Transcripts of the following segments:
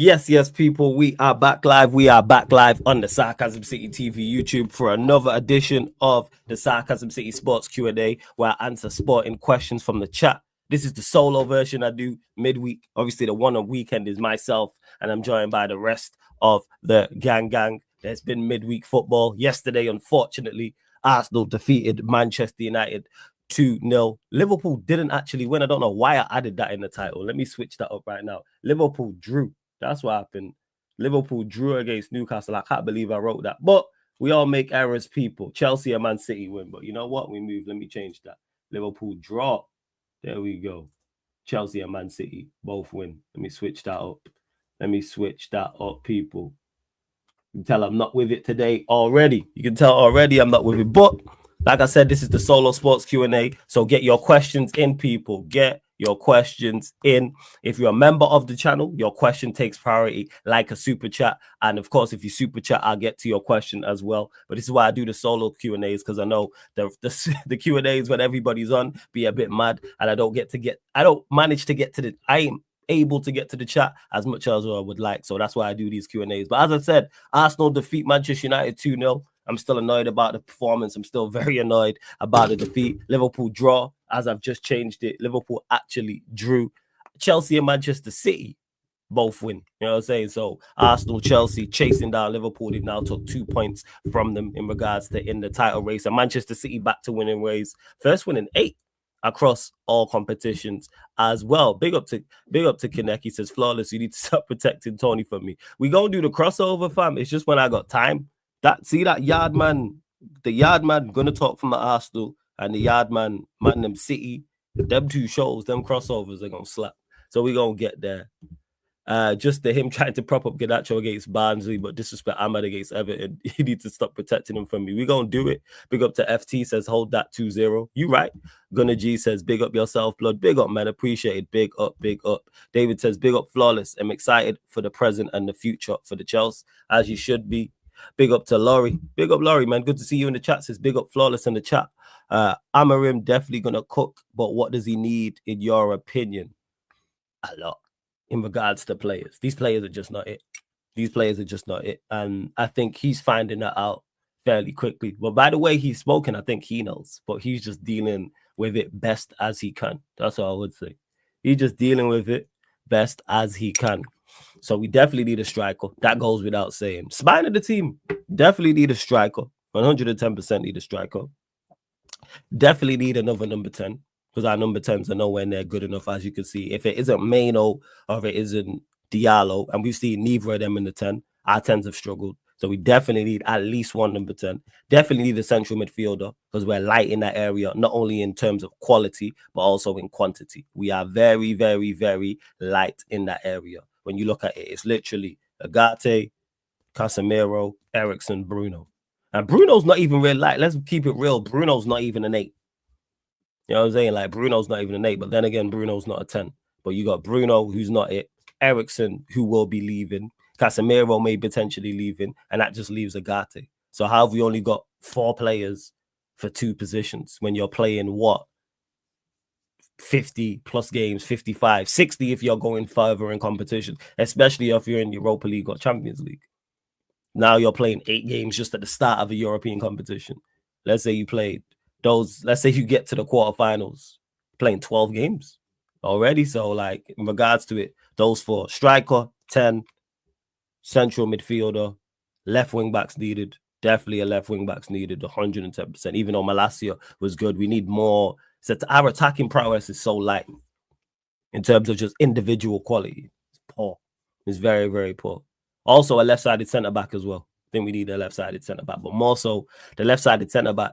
Yes, people, we are back live. We are back live on the Sarcasm City TV YouTube for another edition of the Sarcasm City Sports Q&A, where I answer sporting questions from the chat. This is the solo version I do midweek. Obviously, the one on weekend is myself, and I'm joined by the rest of the gang. There's been midweek football. Yesterday, unfortunately, Arsenal defeated Manchester United 2-0. Liverpool didn't actually win. I don't know why I added that in the title. Let me switch that up right now. Liverpool drew. That's what happened. Liverpool drew against Newcastle. I can't believe I wrote that. But we all make errors, people. Chelsea and Man City win. But you know what? We move. Let me change that. Liverpool draw. There we go. Chelsea and Man City both win. Let me switch that up. People. You can tell I'm not with it today already. You can tell already I'm not with it. But like I said, this is the solo sports Q&A. So get your questions in, people. Get your questions in. If you're a member of the channel, your question takes priority, like a super chat. And of course, if you super chat, I'll get to your question as well. But this is why I do the solo Q&As, because I know the Q&As when everybody's on be a bit mad, and I don't manage to get to the, I ain't able to get to the chat as much as I would like. So that's why I do these Q&As. But as I said, Arsenal defeat Manchester United 2-0. I'm still annoyed about the performance. I'm still very annoyed about the defeat. Liverpool draw, as I've just changed it. Liverpool actually drew. Chelsea and Manchester City both win. You know what I'm saying? So Arsenal, Chelsea chasing down Liverpool. They've now took 2 points from them in regards to in the title race. And Manchester City back to winning ways. First win in 8 across all competitions as well. Big up to Kinect. He says, flawless, you need to stop protecting Tony for me. We gonna do the crossover, fam. It's just when I got time. The yard man gonna talk from the Arsenal, and the yard man them City. Them two shows, them crossovers are gonna slap. So we gonna get there. Just him trying to prop up Garnacho against Barnsley, but disrespect Ahmad against Everton. You need to stop protecting him from me. We gonna do it. Big up to FT says, hold that 2-0. You right. Gunnar G says, big up yourself, blood. Big up, man. Appreciate it. Big up. David says, big up, flawless. I'm excited for the present and the future for the Chelsea, as you should be. Big up to Laurie. Big up, Laurie, man. Good to see you in the chat. Says, big up, flawless in the chat. Amarim definitely gonna cook, but what does he need, in your opinion? A lot. In regards to players. These players are just not it. And I think he's finding that out fairly quickly. But by the way he's spoken, I think he knows. But he's just dealing with it best as he can. That's what I would say. He's just dealing with it best as he can. So we definitely need a striker. That goes without saying. Spine of the team. Definitely need a striker. 110% need a striker. Definitely need another number 10. Because our number 10s are nowhere near good enough, as you can see. If it isn't Maino or if it isn't Diallo, and we've seen neither of them in the 10, our 10s have struggled. So we definitely need at least one number 10. Definitely need a central midfielder, because we're light in that area, not only in terms of quality, but also in quantity. We are very, very, very light in that area. When you look at it, it's literally Agate, Casemiro, Eriksen, Bruno. And Bruno's not even real light. Let's keep it real. Bruno's not even an 8. You know what I'm saying? Like, Bruno's not even an 8, but then again, Bruno's not a 10. But you got Bruno, who's not it. Eriksen, who will be leaving. Casemiro may potentially leaving, and that just leaves Agate. So how have we only got 4 players for 2 positions when you're playing, what, 50 plus games, 55, 60 if you're going further in competition, especially if you're in Europa League or Champions League. Now you're playing 8 games just at the start of a European competition. Let's say you played those, let's say you get to the quarterfinals, playing 12 games already. So, like, in regards to it, those 4: striker, 10, central midfielder, left wing backs needed. Definitely a left wing backs needed, 110%. Even though Malacia was good, we need more. So our attacking prowess is so light in terms of just individual quality. It's poor. It's very, very poor. Also, a left-sided centre-back as well. I think we need a left-sided centre-back, but more so the left-sided centre-back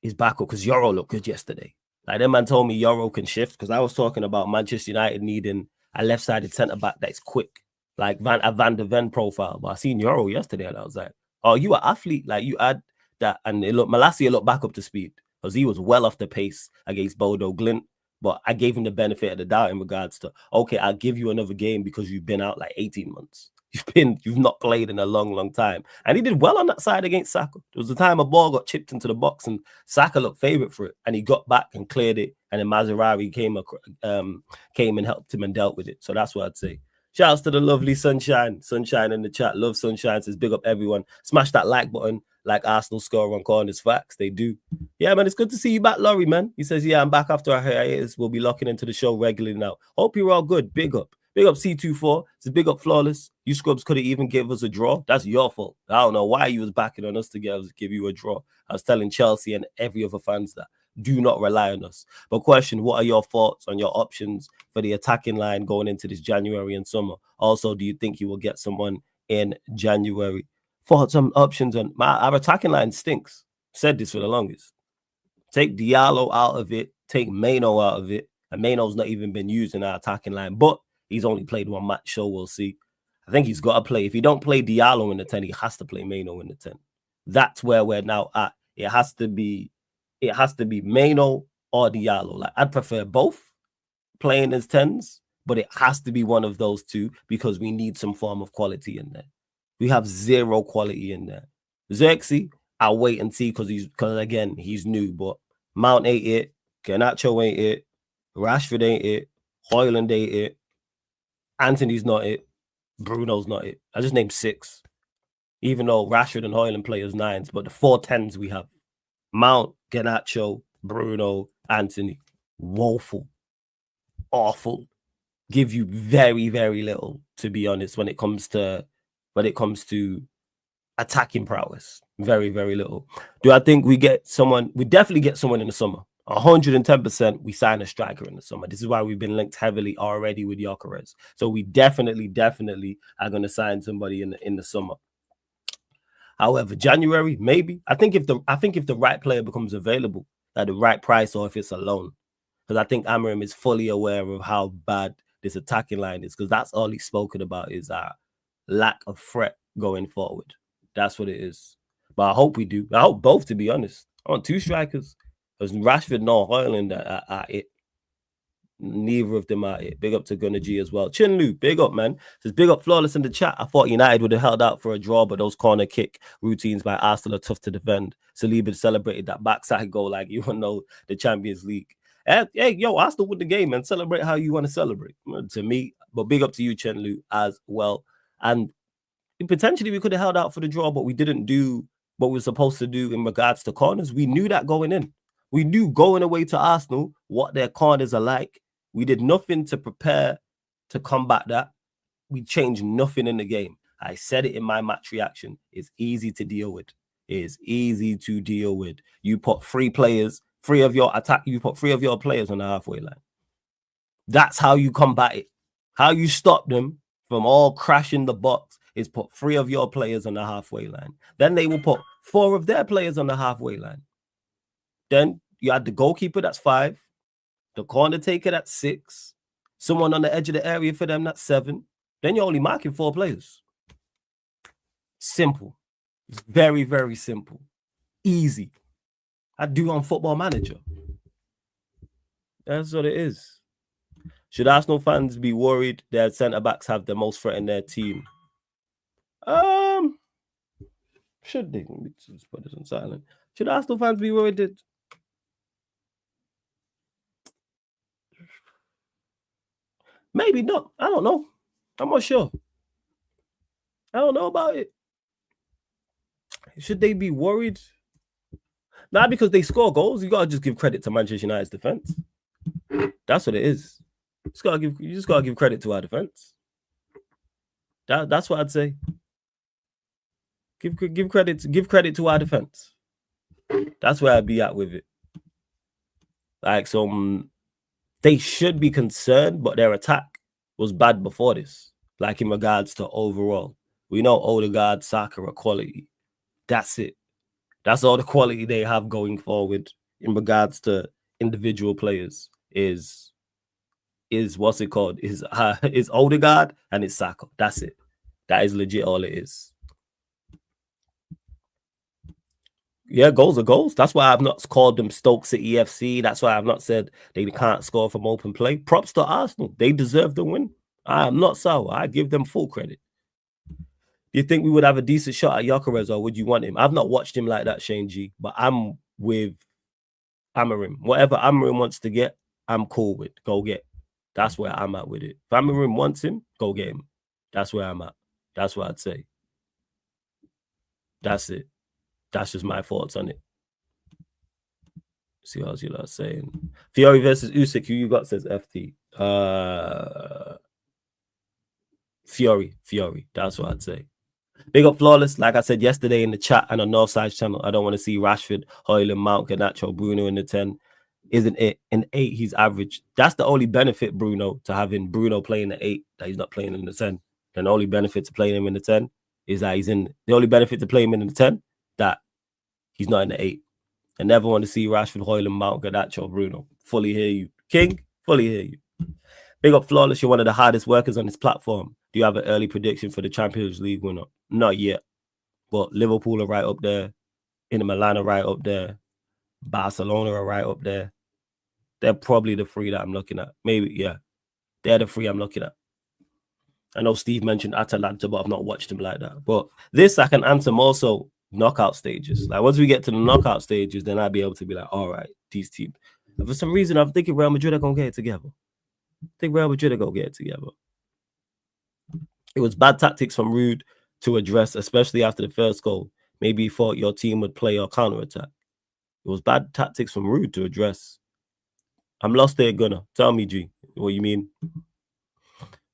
is back up, because Euro looked good yesterday. Like, that man told me Euro can shift, because I was talking about Manchester United needing a left-sided centre-back that's quick, like a Van de Ven profile. But I seen Euro yesterday, and I was like, oh, you an athlete. Like, you add that. And Malacia looked back up to speed, because he was well off the pace against Bodo Glint. But I gave him the benefit of the doubt in regards to, okay, I'll give you another game because you've been out like 18 months. You've not played in a long, long time. And he did well on that side against Saka. There was a time a ball got chipped into the box and Saka looked favourite for it. And he got back and cleared it. And then Mazraoui came and helped him and dealt with it. So that's what I'd say. Shouts to the lovely Sunshine. Sunshine in the chat. Love Sunshine. Says big up everyone. Smash that like button like Arsenal score on corners. Facts. They do. Yeah, man. It's good to see you back, Laurie, man. He says, yeah, I'm back after a hiatus. We'll be locking into the show regularly now. Hope you're all good. Big up. Big up C24. It's big up Flawless. You scrubs couldn't even give us a draw. That's your fault. I don't know why you was backing on us to give you a draw. I was telling Chelsea and every other fans that. Do not rely on us. But question, what are your thoughts on your options for the attacking line going into this January and summer? Also, do you think you will get someone in January? Thoughts on options on our attacking line stinks. Said this for the longest. Take Diallo out of it. Take Mano out of it. And Mano's not even been used in our attacking line. But he's only played one match, so we'll see. I think he's got to play. If he don't play Diallo in the 10, he has to play Mano in the 10. That's where we're now at. It has to be Mano or Diallo. Like, I'd prefer both playing as 10s, but it has to be one of those two because we need some form of quality in there. We have zero quality in there. Xerxes, I'll wait and see because again, he's new, but Mount ain't it, Garnacho ain't it, Rashford ain't it, Højlund ain't it, Anthony's not it, Bruno's not it. I just named 6. Even though Rashford and Højlund play as 9s, but the 4 10s we have. Mount, Garnacho, Bruno, Anthony. Woeful. Awful. Give you very, very little, to be honest, when it comes to attacking prowess. Very, very little. Do I think we get someone? We definitely get someone in the summer. 110% we sign a striker in the summer. This is why we've been linked heavily already with Gyökeres. So we definitely are going to sign somebody in the summer. However, January, maybe. I think if the right player becomes available at the right price, or if it's a loan, because I think Amorim is fully aware of how bad this attacking line is, because that's all he's spoken about is our lack of threat going forward. That's what it is. But I hope we do. I hope both, to be honest. I want 2 strikers. Because Rashford nor Højlund are it. Neither of them are it. Big up to Gunnar G as well. Chinlu, big up, man. Says big up Flawless in the chat. I thought United would have held out for a draw, but those corner kick routines by Arsenal are tough to defend. Saliba celebrated that backside goal like you want to know the Champions League. Hey, yo, Arsenal win the game and celebrate how you want to celebrate. To me, but big up to you, Chinlu, as well. And potentially we could have held out for the draw, but we didn't do what we were supposed to do in regards to corners. We knew that going in. We knew going away to Arsenal what their corners are like. We did nothing to prepare to combat that. We changed nothing in the game. I said it in my match reaction. It's easy to deal with. It is easy to deal with. You put 3 players, 3 of your attack, you put 3 of your players on the halfway line. That's how you combat it. How you stop them from all crashing the box is put 3 of your players on the halfway line. Then they will put 4 of their players on the halfway line. Then you had the goalkeeper, that's 5. The corner taker, that's 6. Someone on the edge of the area for them, that's 7. Then you're only marking 4 players. Simple. It's very, very simple. Easy. I do on Football Manager. That's what it is. Should Arsenal fans be worried their centre-backs have the most threat in their team? Should they? Let's put this on silent. Should Arsenal fans be worried that... Maybe not. I don't know. I'm not sure. I don't know about it. Should they be worried? Not because they score goals. You gotta just give credit to Manchester United's defense. That's what it is. You just gotta give credit to our defense. That's what I'd say. Give credit to our defense. That's where I'd be at with it. Like they should be concerned, but their attack was bad before this. Like in regards to overall, we know Odegaard, Saka are quality. That's it. That's all the quality they have going forward in regards to individual players. Is what's it called? Is Odegaard and it's Saka. That's it. That is legit all it is. Yeah, goals are goals. That's why I've not called them Stoke City FC. That's why I've not said they can't score from open play. Props to Arsenal. They deserve the win. I am not sour. I give them full credit. Do you think we would have a decent shot at Gyökeres, or would you want him? I've not watched him like that, Shane G, but I'm with Amorim. Whatever Amorim wants to get, I'm cool with. Go get. That's where I'm at with it. If Amorim wants him, go get him. That's where I'm at. That's what I'd say. That's it. That's just my thoughts on it. See what else you lot saying. Fiore versus Usyk. Who you got? Says FT. Fiore. That's what I'd say. Big up Flawless. Like I said yesterday in the chat and on Northside's channel, I don't want to see Rashford, Højlund, Mount, Garnacho, Bruno in the 10. Isn't it? In 8, he's average. That's the only benefit, Bruno, to having Bruno playing the 8, that he's not playing in the 10. And the only benefit to playing him in the 10 is that he's in. The only benefit to playing him in the 10, that he's not in the 8. I never want to see Rashford, Højlund, Mount, Garnacho, Bruno. Fully hear you. King, fully hear you. Big up Flawless. You're one of the hardest workers on this platform. Do you have an early prediction for the Champions League winner? Not yet. But Liverpool are right up there. Inter Milan are right up there. Barcelona are right up there. They're probably the 3 that I'm looking at. Maybe, yeah. They're the 3 I'm looking at. I know Steve mentioned Atalanta, but I've not watched them like that. But this I can answer more so knockout stages. Like once we get to the knockout stages, then I'll be able to be like, all right, these teams. And for some reason, I'm thinking Real Madrid are going to get it together. I think Real Madrid are going to get it together. It was bad tactics from Ruud to address, especially after the first goal. Maybe he thought your team would play or counter-attack. It was bad tactics from Ruud to address. I'm lost there, Gunnar. Tell me, G, what you mean?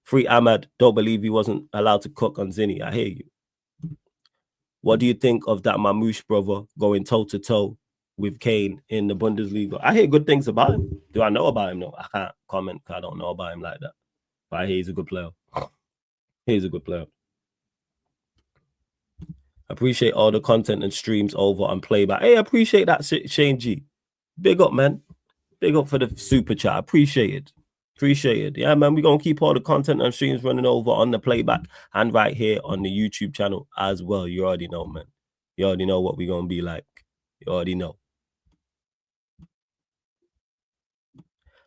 Free Ahmad, don't believe he wasn't allowed to cook on Zinni. I hear you. What do you think of that Mamouche brother going toe-to-toe with Kane in the Bundesliga? I hear good things about him. Do I know about him? No, I can't comment because I don't know about him like that. But I hear he's a good player. He's a good player. Appreciate all the content and streams over on playback. Hey, appreciate that, Shane G. Big up, man. Big up for the super chat. Appreciate it. Appreciate it. Yeah, man, we're going to keep all the content and streams running over on the playback and right here on the YouTube channel as well. You already know, man. You already know what we're going to be like. You already know.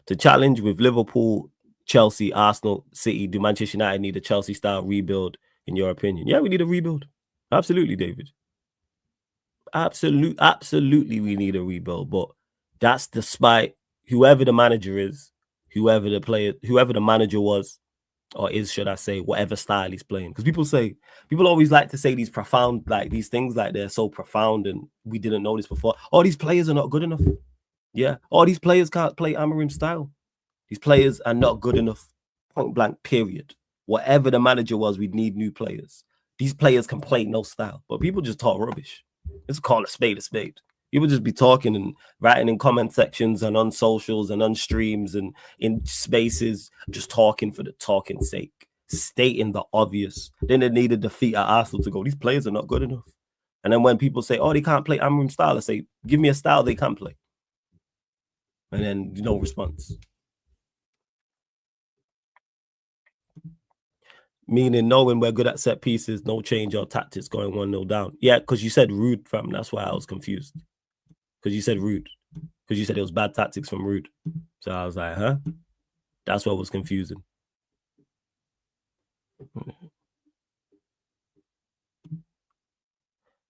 To challenge with Liverpool, Chelsea, Arsenal, City, do Manchester United need a Chelsea-style rebuild, in your opinion? Yeah, we need a rebuild. Absolutely, David. Absolutely, we need a rebuild. But that's despite whoever the manager is, whoever the manager was, or is, should I say, whatever style he's playing. Because people always like to say these profound, like these things like they're so profound and we didn't know this before. All these players are not good enough. Yeah, all these players can't play Amorim's style. These players are not good enough. Point blank, period. Whatever the manager was, we'd need new players. These players can play no style. But people just talk rubbish. Let's call a spade a spade. People just be talking and writing in comment sections and on socials and on streams and in spaces, just talking for the talking's sake, stating the obvious. Then they need a defeat at Arsenal to go, these players are not good enough. And then when people say, oh, they can't play Amorim style, I say, give me a style they can play. And then no response. Meaning knowing we're good at set pieces, no change or tactics going 1-0 down. Yeah, because you said Ruud, fam. That's why I was confused. Because you said Ruud. Because you said it was bad tactics from Ruud. So I was like, huh? That's what was confusing.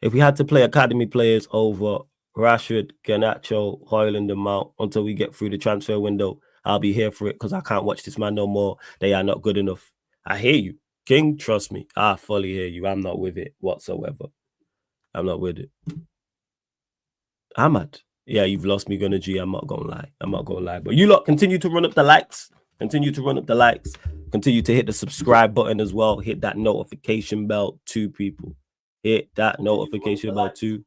If we had to play academy players over Rashford, Garnacho, Højlund, and Mount until we get through the transfer window, I'll be here for it because I can't watch this man no more. They are not good enough. I hear you. King, trust me. I fully hear you. I'm not with it whatsoever. I'm not with it. Ahmad. Yeah, you've lost me, Gunnar G. I'm not going to lie. But you lot continue to run up the likes. Continue to hit the subscribe button as well. Hit that notification bell too, people. Hit that notification bell too.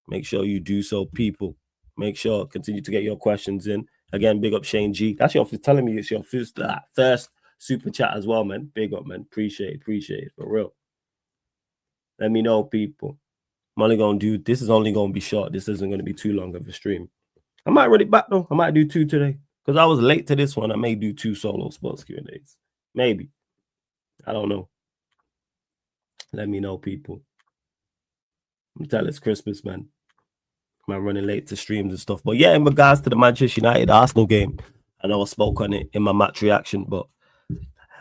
Make sure you do so, people. Make sure, continue to get your questions in. Again, big up Shane G. That's your telling me it's your first super chat as well, man. Big up, man. Appreciate it, for real. Let me know, people. I'm only going to do, this is only going to be short. This isn't going to be too long of a stream. I might run it back, though. I might do 2 today. Because I was late to this one. I may do 2 solo sports Q&As. Maybe. I don't know. Let me know, people. I'm telling it's Christmas, man. I'm running late to streams and stuff. But yeah, in regards to the Manchester United Arsenal game, I know I spoke on it in my match reaction, but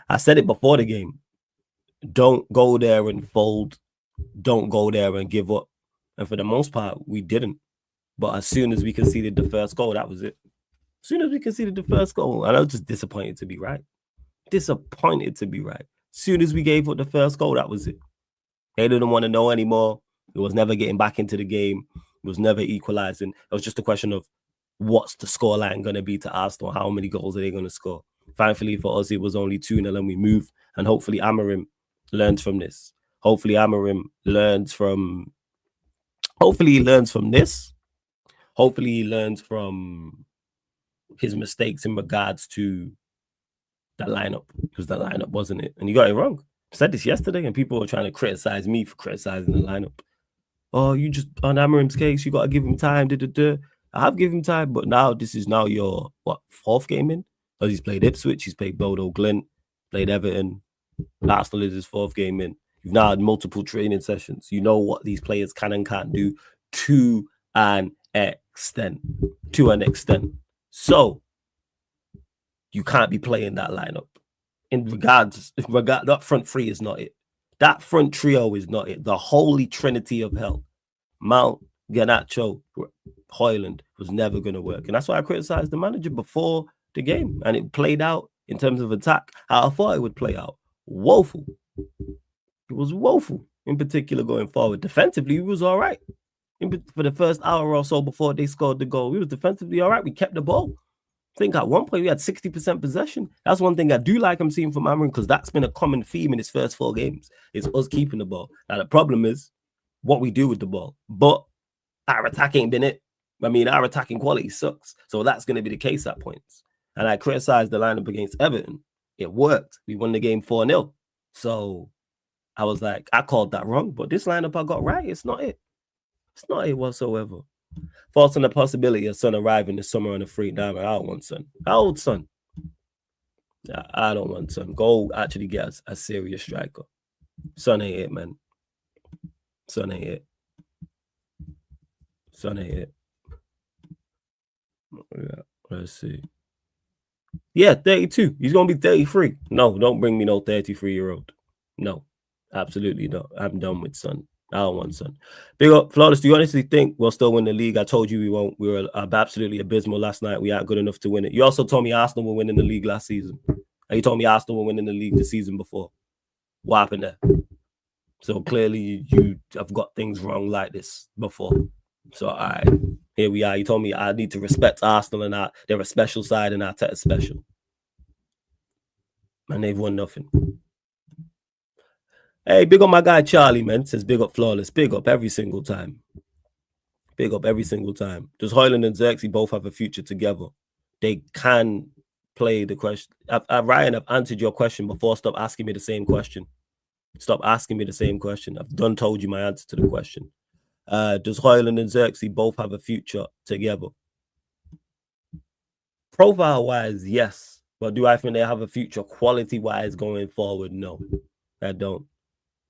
I said it before the game. Don't go there and fold. Don't go there and give up. And for the most part, we didn't. But as soon as we conceded the first goal, that was it. As soon as we conceded the first goal, and I was just disappointed to be right. Disappointed to be right. As soon as we gave up the first goal, that was it. They didn't want to know anymore. It was never getting back into the game. It was never equalizing. It was just a question of what's the scoreline going to be to Arsenal? How many goals are they going to score? Thankfully for us, it was only 2-0 and we moved. And hopefully Amorim learns from this. Hopefully Amorim learns from... Hopefully he learns from this. Hopefully he learns from his mistakes in regards to that lineup. Because the lineup wasn't it. And you got it wrong. I said this yesterday and people were trying to criticize me for criticizing the lineup. Oh, you just, on Amorim's case, you got to give him time. I have given him time, but now this is now your, fourth game in? Because he's played Ipswich, he's played Bodo Glint, played Everton. Arsenal is his fourth game in. You've now had multiple training sessions. You know what these players can and can't do to an extent. So, you can't be playing that lineup. That front three is not it. That front trio is not it. The holy trinity of hell. Mount, Garnacho, Højlund was never going to work. And that's why I criticized the manager before the game. And it played out in terms of attack how I thought it would play out. Woeful. It was woeful, in particular, going forward. Defensively, we was all right. For the first hour or so before they scored the goal, we was defensively all right. We kept the ball. I think at one point we had 60% possession. That's one thing I do like I'm seeing from Amorim, because that's been a common theme in his first 4 games. It's us keeping the ball. Now, the problem is what we do with the ball. But our attack ain't been it. I mean, our attacking quality sucks. So that's going to be the case at points. And I criticized the lineup against Everton. It worked. We won the game 4-0. So I was like, I called that wrong. But this lineup I got right. It's not it. It's not it whatsoever. Thoughts on the possibility of Son arriving this summer on a free diamond. I don't want Son. How old Son? I don't want Son. Go actually get a serious striker. Son ain't it, man. Son ain't it. Son ain't it. Yeah, let's see. Yeah, 32. He's going to be 33. No, don't bring me no 33-year-old. No, absolutely not. I'm done with Son. I don't want Son. Big up, Flawless. Do you honestly think we'll still win the league? I told you we won't. We were absolutely abysmal last night. We aren't good enough to win it. You also told me Arsenal were winning the league last season. And you told me Arsenal were winning the league the season before. What happened there? So clearly you have got things wrong like this before. So, all right, here we are. You told me I need to respect Arsenal and they're a special side and Arteta's special. And they've won nothing. Hey, big up my guy Charlie, man. Says big up Flawless. Big up every single time. Big up every single time. Does Højlund and Xerxes both have a future together? They can play the question. Ryan, I've answered your question before. Stop asking me the same question. Stop asking me the same question. I've done told you my answer to the question. Does Højlund and Xerxes both have a future together? Profile-wise, yes. But do I think they have a future quality-wise going forward? No, I don't.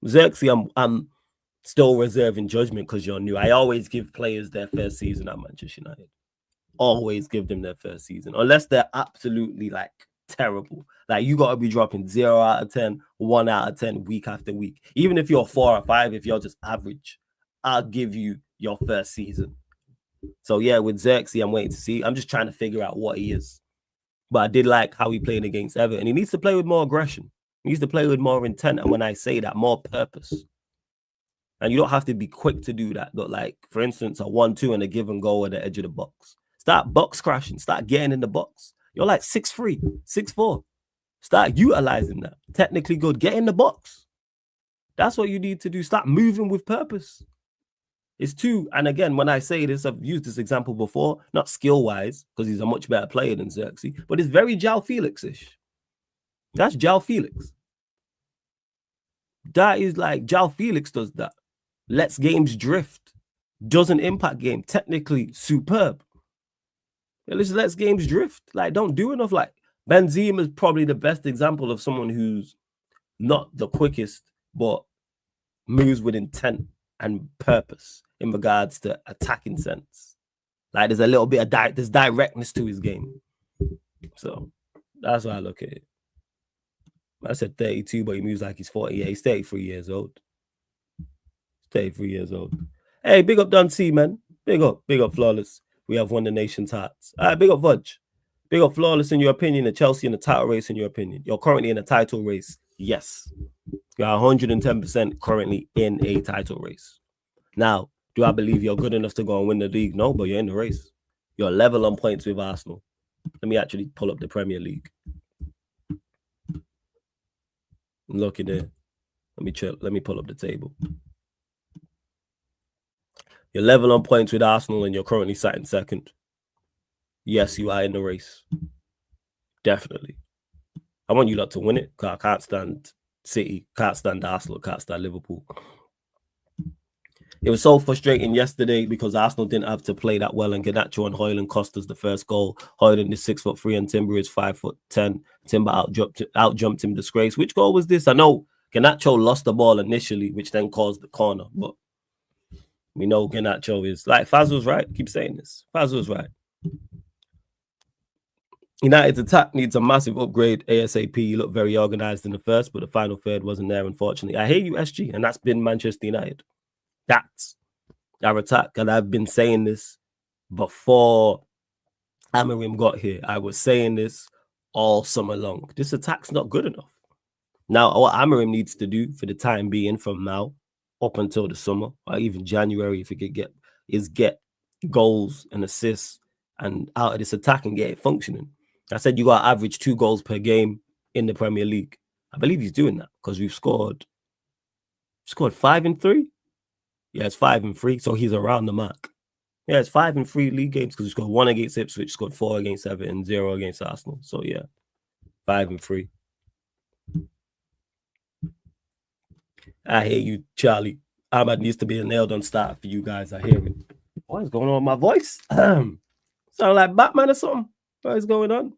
Xerxes, I'm still reserving judgment because you're new. I always give players their first season at Manchester United. Always give them their first season. Unless they're absolutely, like, terrible. Like, you got to be dropping 0 out of 10, 1 out of 10 week after week. Even if you're 4 or 5, if you're just average, I'll give you your first season. So, yeah, with Xerxes, I'm waiting to see. I'm just trying to figure out what he is. But I did like how he played against Everton. He needs to play with more aggression. He needs to play with more intent. And when I say that, more purpose. And you don't have to be quick to do that. But, like, for instance, a 1-2 and a give and go at the edge of the box. Start box crashing. Start getting in the box. You're like 6'3", 6'4". Start utilizing that. Technically good. Get in the box. That's what you need to do. Start moving with purpose. It's too, and again, when I say this, I've used this example before, not skill-wise, because he's a much better player than Xerxes, but it's very João Felix-ish. That's João Felix. That is like, João Felix does that. Lets games drift. Doesn't impact game. Technically superb. It just lets games drift. Like, don't do enough. Like, Benzema is probably the best example of someone who's not the quickest, but moves with intent and purpose in regards to attacking sense. Like, there's a little bit of there's directness to his game. So that's why I look at it. I said 32, but he moves like he's 40. Yeah, he's 33 years old. 33 years old. Hey, big up Don C, man. Big up Flawless. We have won the nation's hearts. All right, big up Vudge. Big up Flawless in your opinion, and Chelsea in the title race in your opinion. You're currently in a title race. Yes. You're 110% currently in a title race. Now, do I believe you're good enough to go and win the league? No, but you're in the race. You're level on points with Arsenal. Let me actually pull up the Premier League. Look at there. Let me pull up the table. You're level on points with Arsenal and you're currently sat in second. Yes, you are in the race. Definitely. I want you lot to win it because I can't stand City, can't stand Arsenal, can't stand Liverpool. It was so frustrating yesterday because Arsenal didn't have to play that well, and Garnacho and Højlund cost us the first goal. Højlund is 6'3" and Timber is 5'10". Timber outjumped him disgrace. Which goal was this? I know Garnacho lost the ball initially, which then caused the corner, but we know Garnacho is like Faz was right. Keep saying this. Faz was right. United's attack needs a massive upgrade ASAP. You look very organized in the first, but the final third wasn't there, unfortunately. I hear you, SG, and that's been Manchester United. That's our attack, and I've been saying this before Amorim got here. I was saying this all summer long. This attack's not good enough. Now, what Amorim needs to do for the time being from now up until the summer, or even January, if he could get goals and assists and out of this attack and get it functioning. I said you got to average 2 goals per game in the Premier League. I believe he's doing that because we've scored 5 in 3. Yeah, it's 5 in 3, so he's around the mark. Yeah, it's 5 in 3 league games because he scored 1 against Ipswich, scored 4 against Everton, 0 against Arsenal. So yeah, 5 in 3. I hear you, Charlie. Ahmad needs to be a nailed-on start for you guys. I hear it. What is going on with my voice? Sound like Batman or something? What is going on?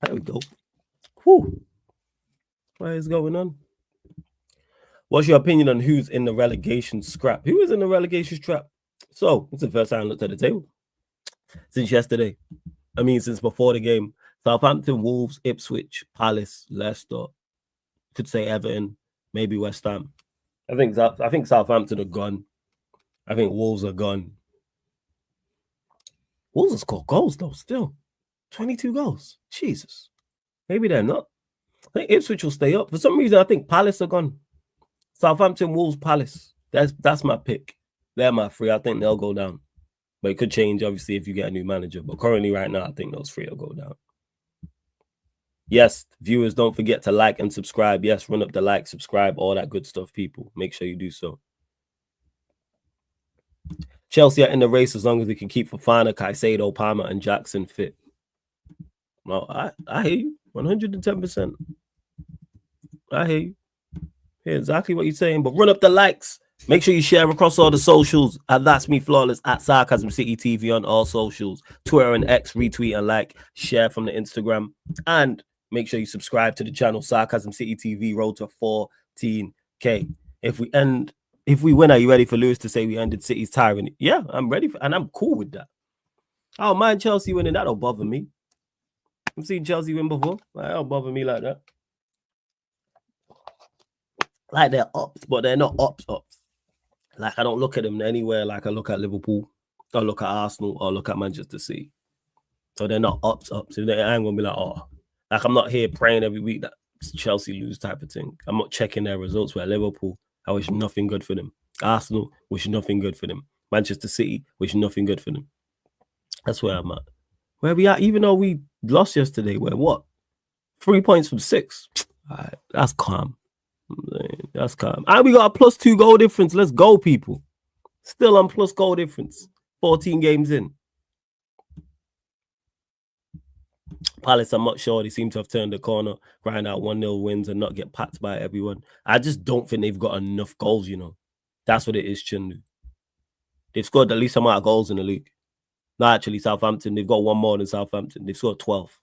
There we go. Whew. What is going on? What's your opinion on who's in the relegation scrap? Who is in the relegation scrap? So, it's the first time I looked at the table since yesterday. I mean, since before the game. Southampton, Wolves, Ipswich, Palace, Leicester. Could say Everton, maybe West Ham. I think Southampton are gone. I think Wolves are gone. Wolves have scored goals, though, still. 22 goals. Jesus. Maybe they're not. I think Ipswich will stay up. For some reason, I think Palace are gone. Southampton, Wolves, Palace. That's my pick. They're my 3. I think they'll go down. But it could change, obviously, if you get a new manager. But currently, right now, I think those 3 will go down. Yes, viewers, don't forget to like and subscribe. Yes, run up the like, subscribe, all that good stuff, people. Make sure you do so. Chelsea are in the race as long as we can keep Fofana, Caicedo, Palmer, and Jackson fit. No, I hear you 110%. I hear you. Hear exactly what you're saying, but run up the likes. Make sure you share across all the socials. That's me, Flawless, at Sarcasm City TV on all socials. Twitter and X, retweet and like. Share from the Instagram. And make sure you subscribe to the channel, Sarcasm City TV, road to 14K. If we win, are you ready for Lewis to say we ended City's tyranny? Yeah, I'm ready and I'm cool with that. I don't mind Chelsea winning. That don't bother me. I've seen Chelsea win before. That don't bother me like that. Like they're ups, but they're not ups. Like I don't look at them anywhere like I look at Liverpool, or look at Arsenal, or look at Manchester City. So they're not ups. So I ain't gonna be like, oh, like I'm not here praying every week that Chelsea lose type of thing. I'm not checking their results. Where Liverpool, I wish nothing good for them. Arsenal, wish nothing good for them. Manchester City, wish nothing good for them. That's where I'm at. Where we at? Even though we lost yesterday, we're what? 3 points from 6. All right, that's calm. That's calm. And we got a +2 goal difference. Let's go, people. Still on plus goal difference. 14 games in. Palace, I'm not sure. They seem to have turned the corner, grind out 1-0 wins and not get packed by everyone. I just don't think they've got enough goals, you know. That's what it is, Chindu. They've scored the least amount of goals in the league. No, actually, Southampton, they've got 1 more than Southampton. They've scored 12.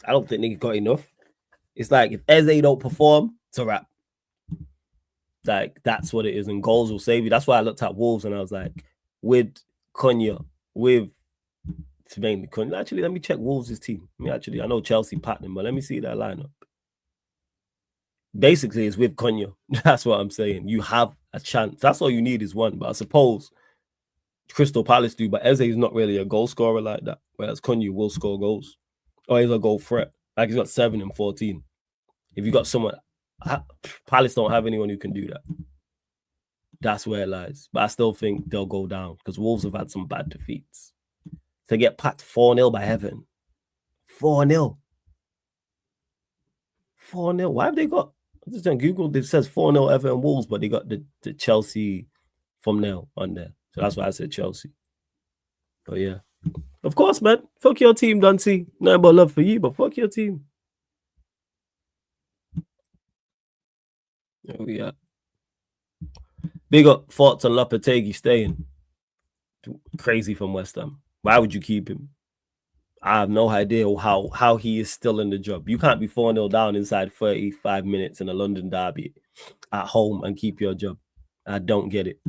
I don't think they've got enough. It's like if Eze don't perform, it's a wrap. Like, that's what it is. And goals will save you. That's why I looked at Wolves and I was like, with Cunha, with mainly Cunha. Actually, let me check Wolves' team. I know Chelsea packed them, but let me see their lineup. Basically, it's with Cunha. That's what I'm saying. You have a chance. That's all you need is one. But I suppose Crystal Palace do, but Eze is not really a goal scorer like that. Whereas Cunha will score goals. Or he's a goal threat. Like he's got 7 and 14. If you got someone, Palace don't have anyone who can do that. That's where it lies. But I still think they'll go down because Wolves have had some bad defeats. To get packed 4-0 by Everton. 4-0. 4-0. Why have they got? I just on Google, it says 4-0 Everton Wolves, but they got the Chelsea thumbnail on there. So that's why I said Chelsea. But yeah. Of course, man. Fuck your team, Dante. Nothing but love for you, but fuck your team. Oh, yeah. Big up thoughts on Lopetegui staying. Crazy from West Ham. Why would you keep him? I have no idea how he is still in the job. You can't be 4-0 down inside 35 minutes in a London derby at home and keep your job. I don't get it.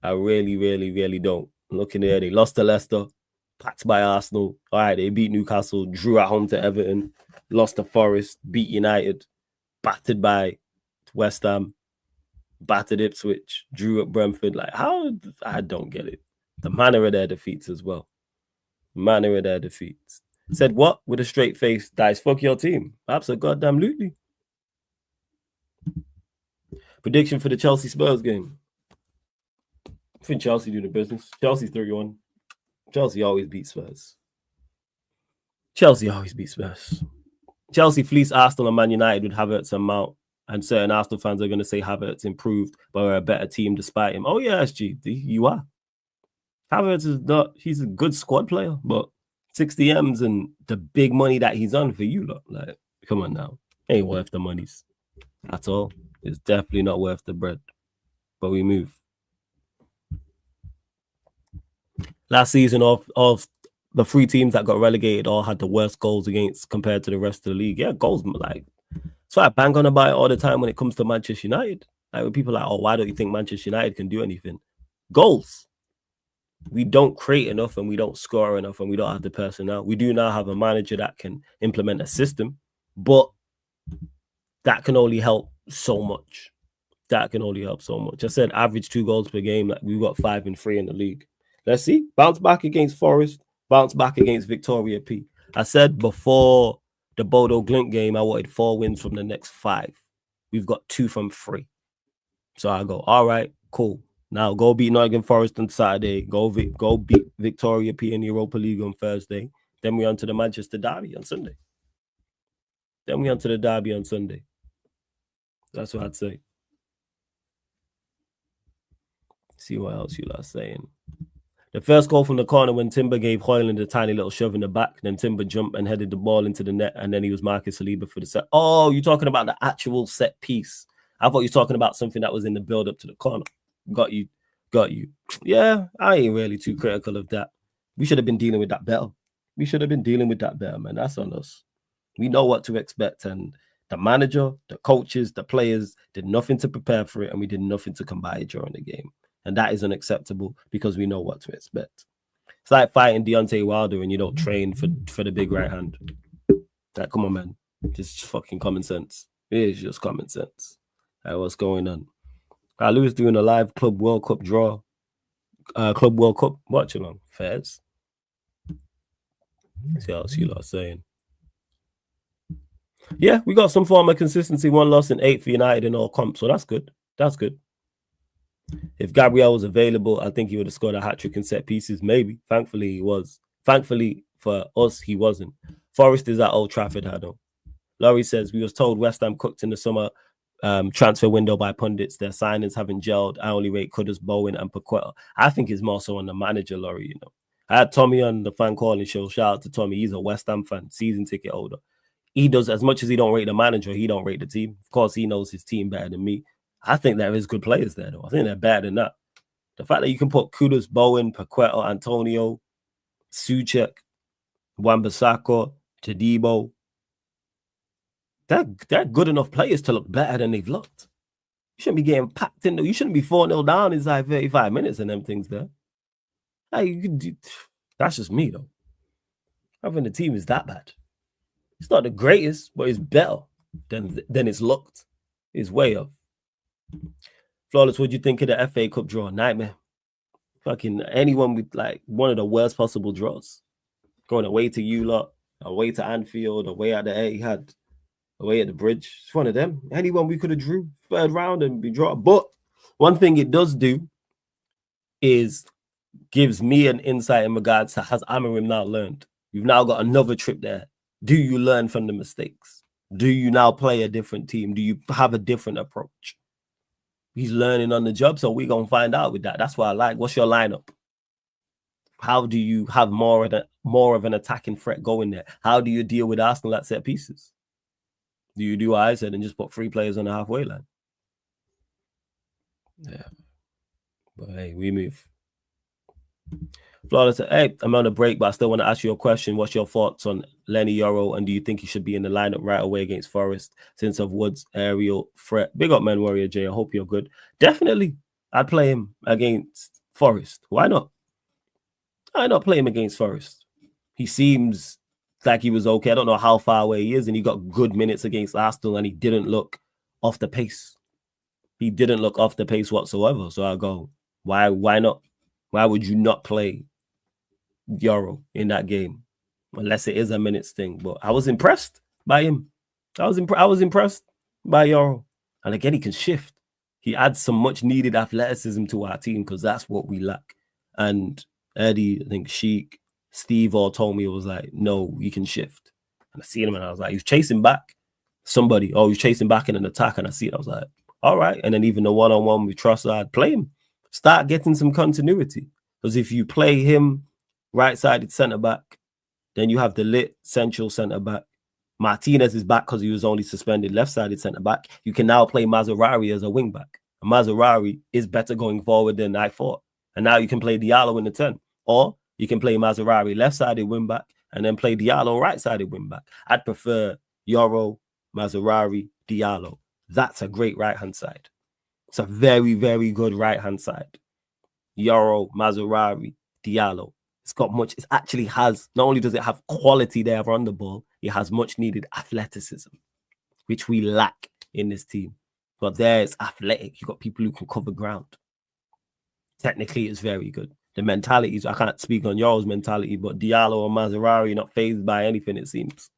I really, really, really don't. Looking there, they lost to Leicester, packed by Arsenal. All right, they beat Newcastle, drew at home to Everton, lost to Forest, beat United, battered by West Ham, battered Ipswich, drew at Brentford. Like, how? I don't get it. The manner of their defeats as well. Manner of their defeats. Said what? With a straight face, Dice, fuck your team. Absolutely. Prediction for the Chelsea Spurs game. I think Chelsea do the business. Chelsea's 3-1. Chelsea always beats Spurs. Chelsea fleece Arsenal and Man United with Havertz and Mount. And certain Arsenal fans are going to say Havertz improved, but we're a better team despite him. Oh, yeah, SG, you are. Havertz is not, he's a good squad player, but 60 M's and the big money that he's on for you, look, like, come on now. Ain't worth the monies at all. It's definitely not worth the bread. But we move. Last season of the 3 teams that got relegated all had the worst goals against compared to the rest of the league. Yeah, goals, like, so I bang on about it all the time when it comes to Manchester United. Like, when people are like, oh, why don't you think Manchester United can do anything? Goals. We don't create enough and we don't score enough and we don't have the personnel. We do now have a manager that can implement a system, but that can only help so much. I said average 2 goals per game. Like, we've got 5 and 3 in the league. Let's see. Bounce back against Forest. Bounce back against Victoria P. I said before the Bodo Glint game, I wanted 4 wins from the next 5. We've got 2 from 3. So I go, all right, cool. Now go beat Nottingham Forest on Saturday. Go beat Victoria P in the Europa League on Thursday. Then we're on to the Manchester Derby on Sunday. That's what I'd say. See what else you are saying. The first goal from the corner when Timber gave Hoyland a tiny little shove in the back. Then Timber jumped and headed the ball into the net. And then he was Marcus Saliba for the set. Oh, you're talking about the actual set piece. I thought you were talking about something that was in the build-up to the corner. Got you. Yeah, I ain't really too critical of that. We should have been dealing with that better. Man. That's on us. We know what to expect. And the manager, the coaches, the players did nothing to prepare for it. And we did nothing to combat it during the game. And that is unacceptable because we know what to expect. It's like fighting Deontay Wilder and you don't train for the big right hand. Like, come on, man. Just fucking common sense. It is just common sense. Like, what's going on? Louis doing a live Club World Cup draw. Club World Cup watch along. Fairs. See what you lot are saying. Yeah, we got some form of consistency. 1 loss in 8 for United in all comps. So that's good. If Gabriel was available, I think he would have scored a hat-trick in set pieces. Maybe. Thankfully, he was. Thankfully for us, he wasn't. Forest is at Old Trafford, Hado. Laurie says, we was told West Ham cooked in the summer transfer window by pundits. Their signings haven't gelled. I only rate Kudus, Bowen, and Paqueta. I think it's more so on the manager, Laurie, you know. I had Tommy on the fan calling show. Shout out to Tommy. He's a West Ham fan, season ticket holder. He does, as much as he don't rate the manager, he don't rate the team. Of course, he knows his team better than me. I think there is good players there, though. I think they're better than that. The fact that you can put Kudus, Bowen, Paqueta, Antonio, Suchek, Wan-Bissaka, Tadibo, they're good enough players to look better than they've looked. You shouldn't be getting packed in. You shouldn't be 4-0 down inside 35 minutes and them things there. That's just me, though. I think the team is that bad. It's not the greatest, but it's better than it's looked. It's way up. Flawless, what do you think of the FA Cup draw? Nightmare. Fucking anyone with like one of the worst possible draws. Going away to you lot, away to Anfield, away at the Etihad, away at the Bridge. It's one of them. Anyone we could have drew third round and be dropped. But one thing it does do is gives me an insight in regards to, has Amorim now learned? You've now got another trip there. Do you learn from the mistakes? Do you now play a different team? Do you have a different approach? He's learning on the job, so we're going to find out with that. That's what I like. What's your lineup? How do you have more of an attacking threat going there? How do you deal with Arsenal at set pieces? Do you do what I said and just put 3 players on the halfway line? Yeah. But hey, we move. Flawless said, hey, I'm on a break, but I still want to ask you a question. What's your thoughts on Lenny Yoro, and do you think he should be in the lineup right away against Forest since of Wood's aerial threat? Big up, man, Warrior J. I hope you're good. Definitely, I'd play him against Forest. Why not? Why not play him against Forest? He seems like he was okay. I don't know how far away he is, and he got good minutes against Arsenal, and he didn't look off the pace. He didn't look off the pace whatsoever. So I go, why not? Why would you not play Yoro in that game? Unless it is a minutes thing. But I was impressed by him. I was impressed by Yoro. And again, he can shift. He adds some much needed athleticism to our team because that's what we lack. And Eddie, I think Sheik, Steve all told me, it was like, no, he can shift. And I see him and I was like, he's chasing back somebody. Oh, he's chasing back in an attack. And I see it. I was like, all right. And then even the one-on-one with Trossard, play him. Start getting some continuity. Because if you play him right-sided centre-back, then you have the lit central centre-back. Martinez is back because he was only suspended left-sided centre-back. You can now play Mazraoui as a wing-back. And Mazraoui is better going forward than I thought. And now you can play Diallo in the 10. Or you can play Mazraoui left-sided wing-back and then play Diallo right-sided wing-back. I'd prefer Yoro, Mazraoui, Diallo. That's a great right-hand side. It's a very, very good right-hand side. Yoro, Mazraoui, Diallo. It's got much. It actually has, not only does it have quality there on the ball, it has much needed athleticism, which we lack in this team. But there it's athletic. You've got people who can cover ground. Technically, it's very good. The mentalities, I can't speak on Yoro's mentality, but Diallo or Mazraoui not fazed by anything, it seems.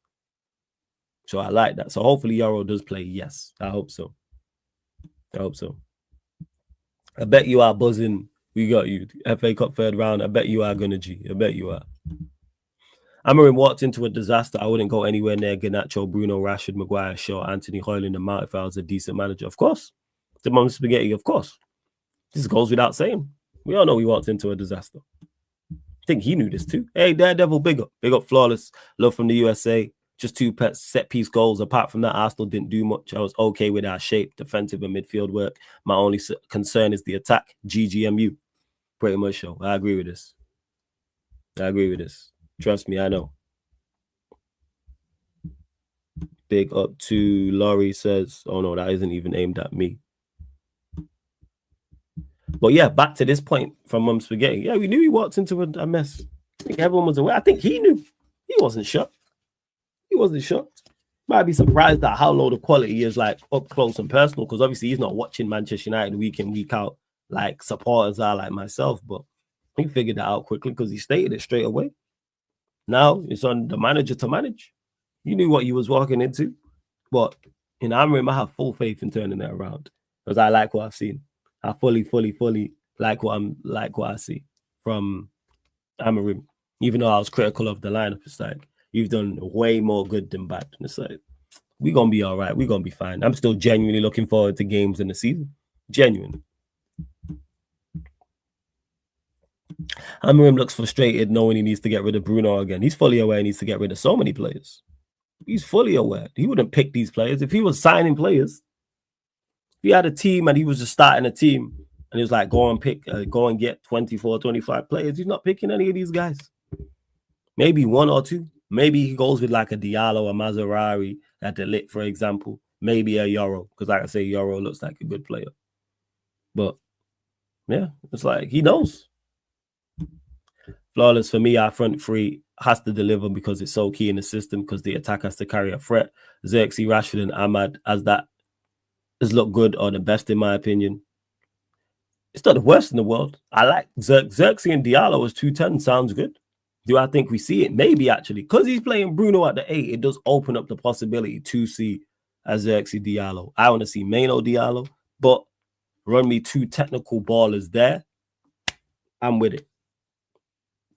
So I like that. So hopefully Yoro does play. Yes, I hope so. I hope so. I bet you are buzzing. We got you. FA Cup third round. I bet you are gonna G. I bet you are. Amorim walked into a disaster. I wouldn't go anywhere near Garnacho, Bruno, Rashford, Maguire, Shaw, Anthony, Højlund, and Mount if I was a decent manager. Of course. The mum spaghetti, of course. This goes without saying. We all know he walked into a disaster. I think he knew this too. Hey, Daredevil, big up. Big up, Flawless. Love from the USA. Just 2 set-piece goals. Apart from that, Arsenal didn't do much. I was okay with our shape, defensive and midfield work. My only concern is the attack. GGMU. Pretty much so. I agree with this. Trust me, I know. Big up to Laurie says, oh no, that isn't even aimed at me. But yeah, back to this point from Mum Spaghetti. Yeah, we knew he walked into a mess. I think everyone was aware. I think he knew. He wasn't shocked. Might be surprised at how low the quality is, like up close and personal, because obviously he's not watching Manchester United week in, week out like supporters are like myself. But he figured that out quickly because he stated it straight away. Now it's on the manager to manage. You knew what you was walking into. But in Amorim, I have full faith in turning it around because I like what I've seen. I fully like what I see from Amorim. Even though I was critical of the lineup, it's like, you've done way more good than bad. And it's like, we're going to be all right. We're going to be fine. I'm still genuinely looking forward to games in the season. Genuinely. Amorim looks frustrated knowing he needs to get rid of Bruno again. He's fully aware he needs to get rid of so many players. He's fully aware. He wouldn't pick these players. If he was signing players, if he had a team and he was just starting a team and he was like, go and get 24, 25 players, he's not picking any of these guys. Maybe 1 or 2. Maybe he goes with like a Diallo, a Mazraoui at the lit, for example. Maybe a Yoro, because like I say, Yoro looks like a good player. But yeah, it's like he knows. Flawless for me, our front three has to deliver because it's so key in the system because the attack has to carry a threat. Xerxes, Rashford, and Ahmad, as that has looked good or the best in my opinion. It's not the worst in the world. I like Xerxes and Diallo as 210. Sounds good. Do I think we see it? Maybe, actually. Because he's playing Bruno at the 8, it does open up the possibility to see a Xerxes Diallo. I want to see Maino Diallo, but run me 2 technical ballers there. I'm with it.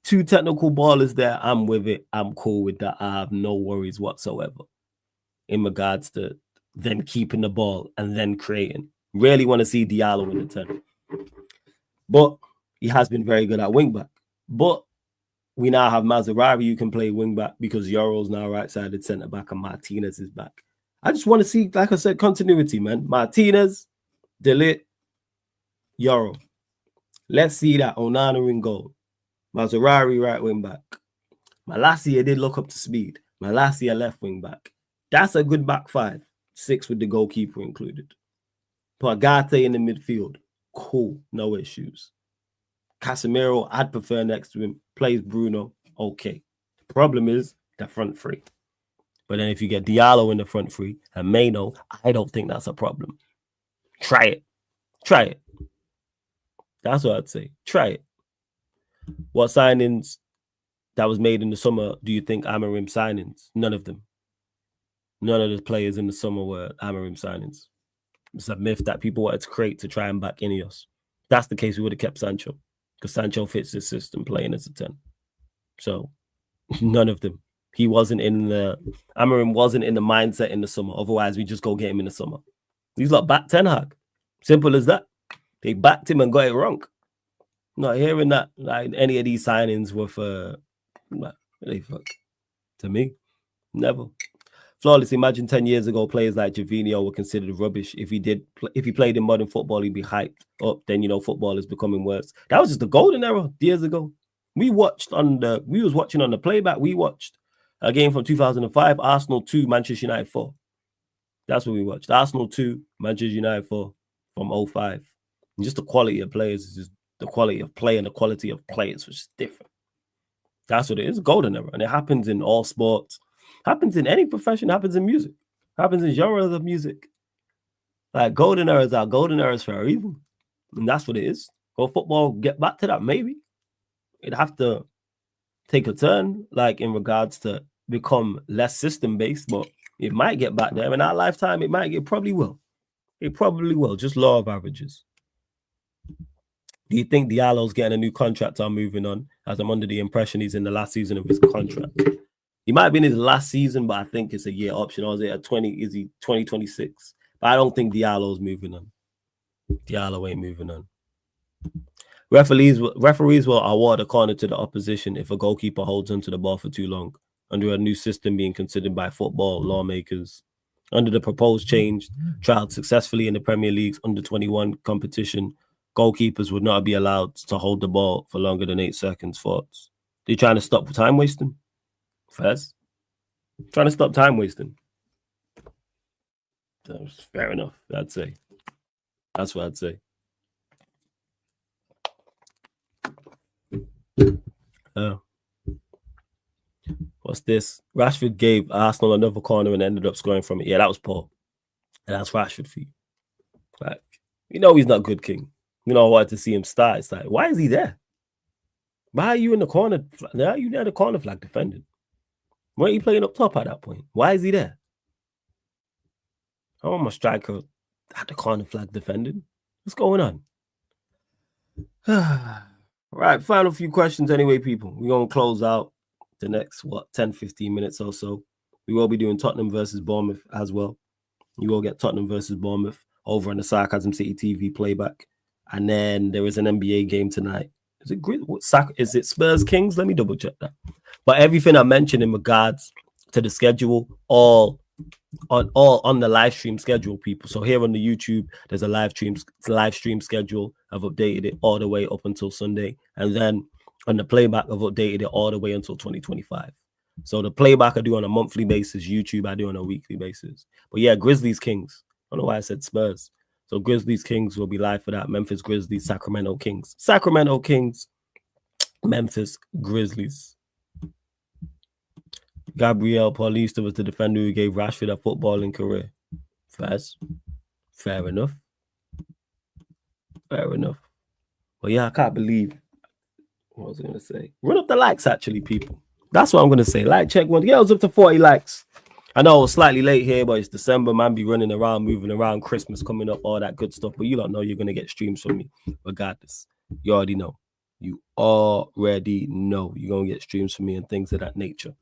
2 technical ballers there. I'm with it. I'm cool with that. I have no worries whatsoever in regards to them keeping the ball and then creating. Really want to see Diallo in the 10. But he has been very good at wing back. But we now have Maserati who can play wing back because Yoro's now right-sided centre back and Martinez is back. I just want to see, like I said, continuity, man. Martinez, De Ligt, Yoro. Let's see that Onana in goal. Maserati right wing back. Malacia did look up to speed. Malacia left wing back. That's a good back 5. 6 with the goalkeeper included. Pagate in the midfield. Cool. No issues. Casemiro, I'd prefer next to him. Plays Bruno. Okay. Problem is the front 3. But then if you get Diallo in the front 3 and Maino, I don't think that's a problem. Try it. Try it. That's what I'd say. Try it. What signings that was made in the summer do you think Amorim signings? None of them. None of the players in the summer were Amorim signings. It's a myth that people wanted to create to try and back Ineos. If that's the case, we would have kept Sancho because Sancho fits the system playing as a 10. So none of them. Amorim wasn't in the mindset in the summer. Otherwise, we just go get him in the summer. He's like back Ten Hag. Simple as that. They backed him and got it wrong. Not hearing that like any of these signings were for really fuck. To me, never. Flawless. Imagine 10 years ago, players like Jorginho were considered rubbish. If he played in modern football, he'd be hyped up. Then football is becoming worse. That was just the golden era years ago. We was watching on the playback. We watched a game from 2005, Arsenal 2, Manchester United 4. That's what we watched. Arsenal 2, Manchester United 4 from 05. And just the quality of players is just the quality of play and the quality of players was just different. That's what it is. Golden era. And it happens in all sports. Happens in any profession. Happens in music. Happens in genres of music. Like golden eras are golden eras for a reason. And that's what it is. Will football get back to that? Maybe. It'd have to take a turn, like in regards to become less system-based, but it might get back there. In our lifetime, it probably will. It probably will. Just law of averages. Do you think Diallo's getting a new contract or moving on? As I'm under the impression he's in the last season of his contract. He might be in his last season, but I think it's a year option. Or is it is he 2026? But I don't think Diallo's moving on. Diallo ain't moving on. Referees will award a corner to the opposition if a goalkeeper holds onto the ball for too long, under a new system being considered by football lawmakers. Under the proposed change, trialed successfully in the Premier League's under-21 competition, goalkeepers would not be allowed to hold the ball for longer than 8 seconds. Thoughts? They're trying to stop time wasting? First? Trying to stop time wasting. That's fair enough, I'd say. That's what I'd say. What's this? Rashford gave Arsenal another corner and ended up scoring from it. Yeah, that was poor. And that's Rashford for you. Like, he's not good, King. I wanted to see him start. It's like, why is he there? Why are you in the corner? Why are you near the corner flag defending? Weren't you playing up top at that point? Why is he there? I want my striker at the corner flag defending. What's going on? Right, final few questions anyway, people. We're going to close out the next, 10-15 minutes or so. We will be doing Tottenham versus Bournemouth as well. You will get Tottenham versus Bournemouth over on the Sarcasm City TV playback. And then there is an NBA game tonight. Is it Spurs Kings? Let me double check that. But everything I mentioned in regards to the schedule, all on the live stream schedule, people. So here on the YouTube, there's a live stream schedule. I've updated it all the way up until Sunday. And then on the playback, I've updated it all the way until 2025. So the playback I do on a monthly basis, YouTube I do on a weekly basis. But yeah, Grizzlies Kings. I don't know why I said Spurs. So Grizzlies Kings will be live for that. Memphis Grizzlies, Sacramento Kings. Sacramento Kings, Memphis Grizzlies. Gabriel Paulista was the defender who gave Rashford a footballing career. Fair enough. Fair enough. But yeah, I can't believe what was I gonna say. Run up the likes, actually, people. That's what I'm gonna say. Like check one. Yeah, it was up to 40 likes. I know I was slightly late here, but it's December. Man, be running around, moving around, Christmas coming up, all that good stuff. But you don't know you're gonna get streams from me, regardless. You already know. You already know you're gonna get streams from me and things of that nature.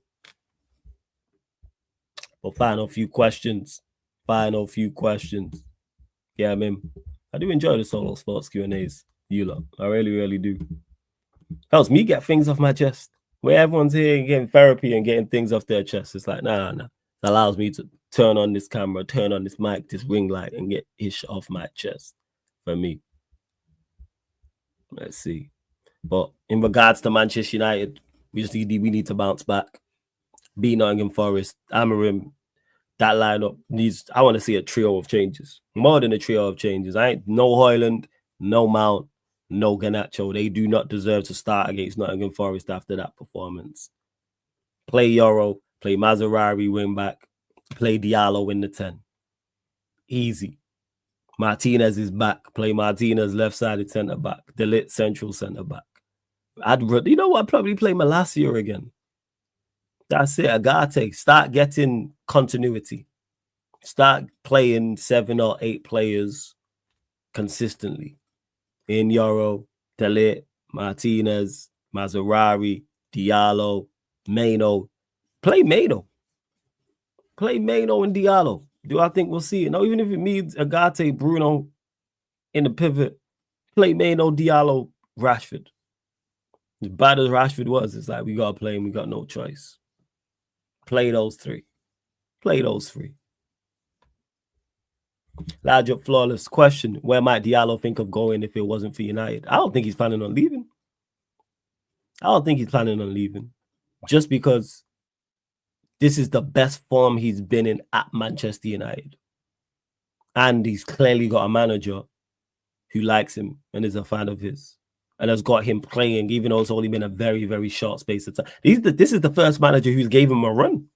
But final few questions. Yeah, I mean, I do enjoy the solo sports Q&As. You lot, I really, really do. Helps me get things off my chest. Where everyone's here getting therapy and getting things off their chest. It's like, nah. It allows me to turn on this camera, turn on this mic, this ring light, and get ish off my chest for me. Let's see. But in regards to Manchester United, we need to bounce back. Beat Nottingham Forest, Amorim, that lineup needs. I want to see a trio of changes, more than a trio of changes. I ain't no Højlund, no Mount, no Garnacho. They do not deserve to start against Nottingham Forest after that performance. Play Euro, play Mazarari wing back, play Diallo in the 10. Easy. Martinez is back. Play Martinez left-sided centre back. De Ligt central centre back. You know what? I'd probably play Malacia again. That's it. Agate. Start getting continuity. Start playing 7 or 8 players consistently. In Euro, De Ligt, Martinez, Mazarari, Diallo, Meno. Play Meno. Play Meno and Diallo. Do I think we'll see it? No, even if it means Agate, Bruno in the pivot, play Meno, Diallo, Rashford. As bad as Rashford was, it's like we got to play him. We got no choice. Play those 3. Play those 3. Large up flawless question. Where might Diallo think of going if it wasn't for United? I don't think he's planning on leaving. Just because this is the best form he's been in at Manchester United. And he's clearly got a manager who likes him and is a fan of his and has got him playing, even though it's only been a very, very short space of time. This is the first manager who's gave him a run.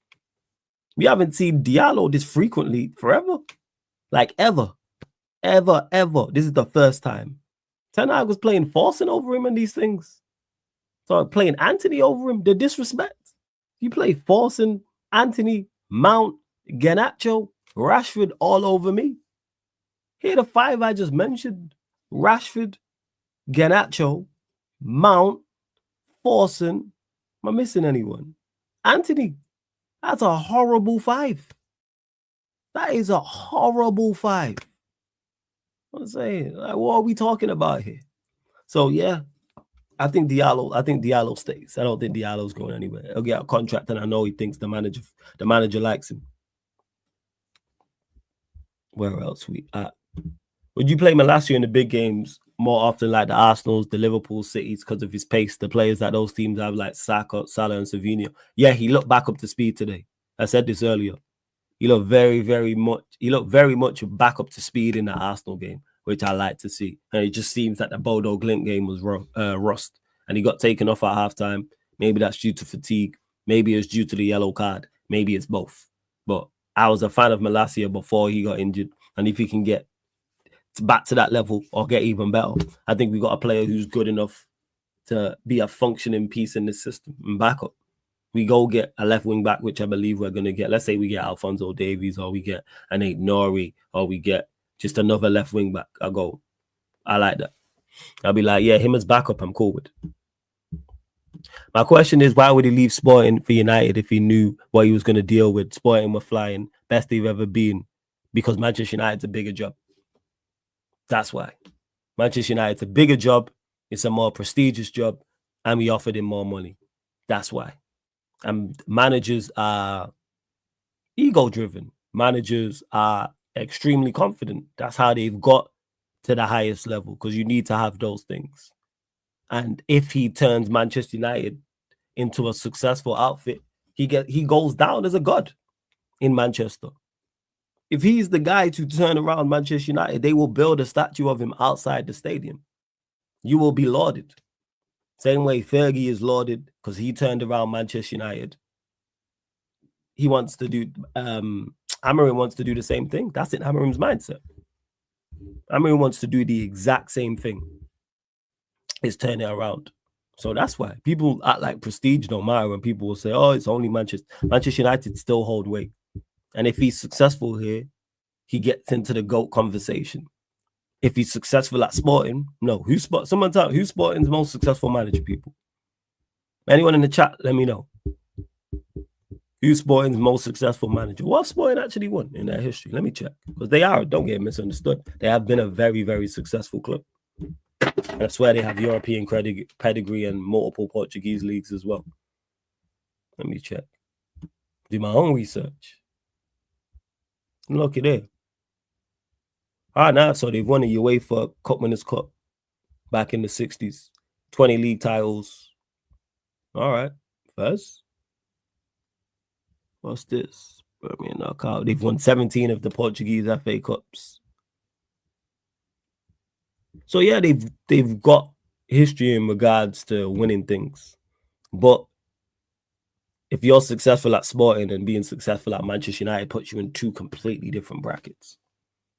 We haven't seen Diallo this frequently forever. Like ever. This is the first time. Ten Hag was playing Forsen over him and these things. So playing Anthony over him, the disrespect. You play Forsen, Anthony, Mount, Garnacho, Rashford all over me. Here are the 5 I just mentioned. Rashford, Garnacho, Mount, Forsen. Am I missing anyone? Anthony. That's a horrible 5. That is a horrible 5. I'm saying, like, what are we talking about here? So yeah, I think Diallo stays. I don't think Diallo's going anywhere. He'll get a contract, and I know he thinks the manager likes him. Where else we at? Would you play Malacia in the big games more often, like the Arsenals, the Liverpool, Cities, because of his pace? The players that those teams have, like Saka, Salah, and Savinho. Yeah, he looked back up to speed today. I said this earlier. He looked very, very much back up to speed in the Arsenal game, which I like to see. And it just seems that the Bodo Glint game was rust, and he got taken off at halftime. Maybe that's due to fatigue. Maybe it's due to the yellow card. Maybe it's both. But I was a fan of Malacia before he got injured, and if he can get back to that level or get even better, I think we got a player who's good enough to be a functioning piece in the system and backup. We go get a left wing back, which I believe we're going to get. Let's say we get Alphonso Davies, or we get an Nori, or we get just another left wing back. I like that. I'll be like, yeah, him as backup, I'm cool with. My question is, why would he leave Sporting for United if he knew what he was going to deal with? Sporting were flying, best they've ever been, because Manchester United's a bigger job. That's why. Manchester United's a bigger job. It's a more prestigious job, and we offered him more money. That's why. And managers are ego-driven. Managers are extremely confident. That's how they've got to the highest level, because you need to have those things. And if he turns Manchester United into a successful outfit, he goes down as a god in Manchester. If he's the guy to turn around Manchester United, they will build a statue of him outside the stadium. You will be lauded. Same way Fergie is lauded because he turned around Manchester United. He wants to do, Amorim wants to do the same thing. That's in Amorim's mindset. Amorim wants to do the exact same thing. is turning it around. So that's why people act like prestige don't matter when people will say, oh, it's only Manchester. Manchester United still hold weight. And if he's successful here, he gets into the GOAT conversation. If he's successful at Sporting, no. Someone tell who's Sporting's most successful manager, people? Anyone in the chat, let me know. Who's Sporting's most successful manager? What Sporting actually won in their history? Let me check. Because they are, don't get misunderstood. They have been a very, very successful club. And I swear they have European pedigree and multiple Portuguese leagues as well. Let me check. Do my own research. Look at it. Now, so they've won a UEFA Cup Winners' Cup back in the 60s. 20 league titles. All right. First. What's this? Knockout. They've won 17 of the Portuguese FA Cups. So yeah, they've got history in regards to winning things. But if you're successful at Sporting and being successful at Manchester United puts you in two completely different brackets.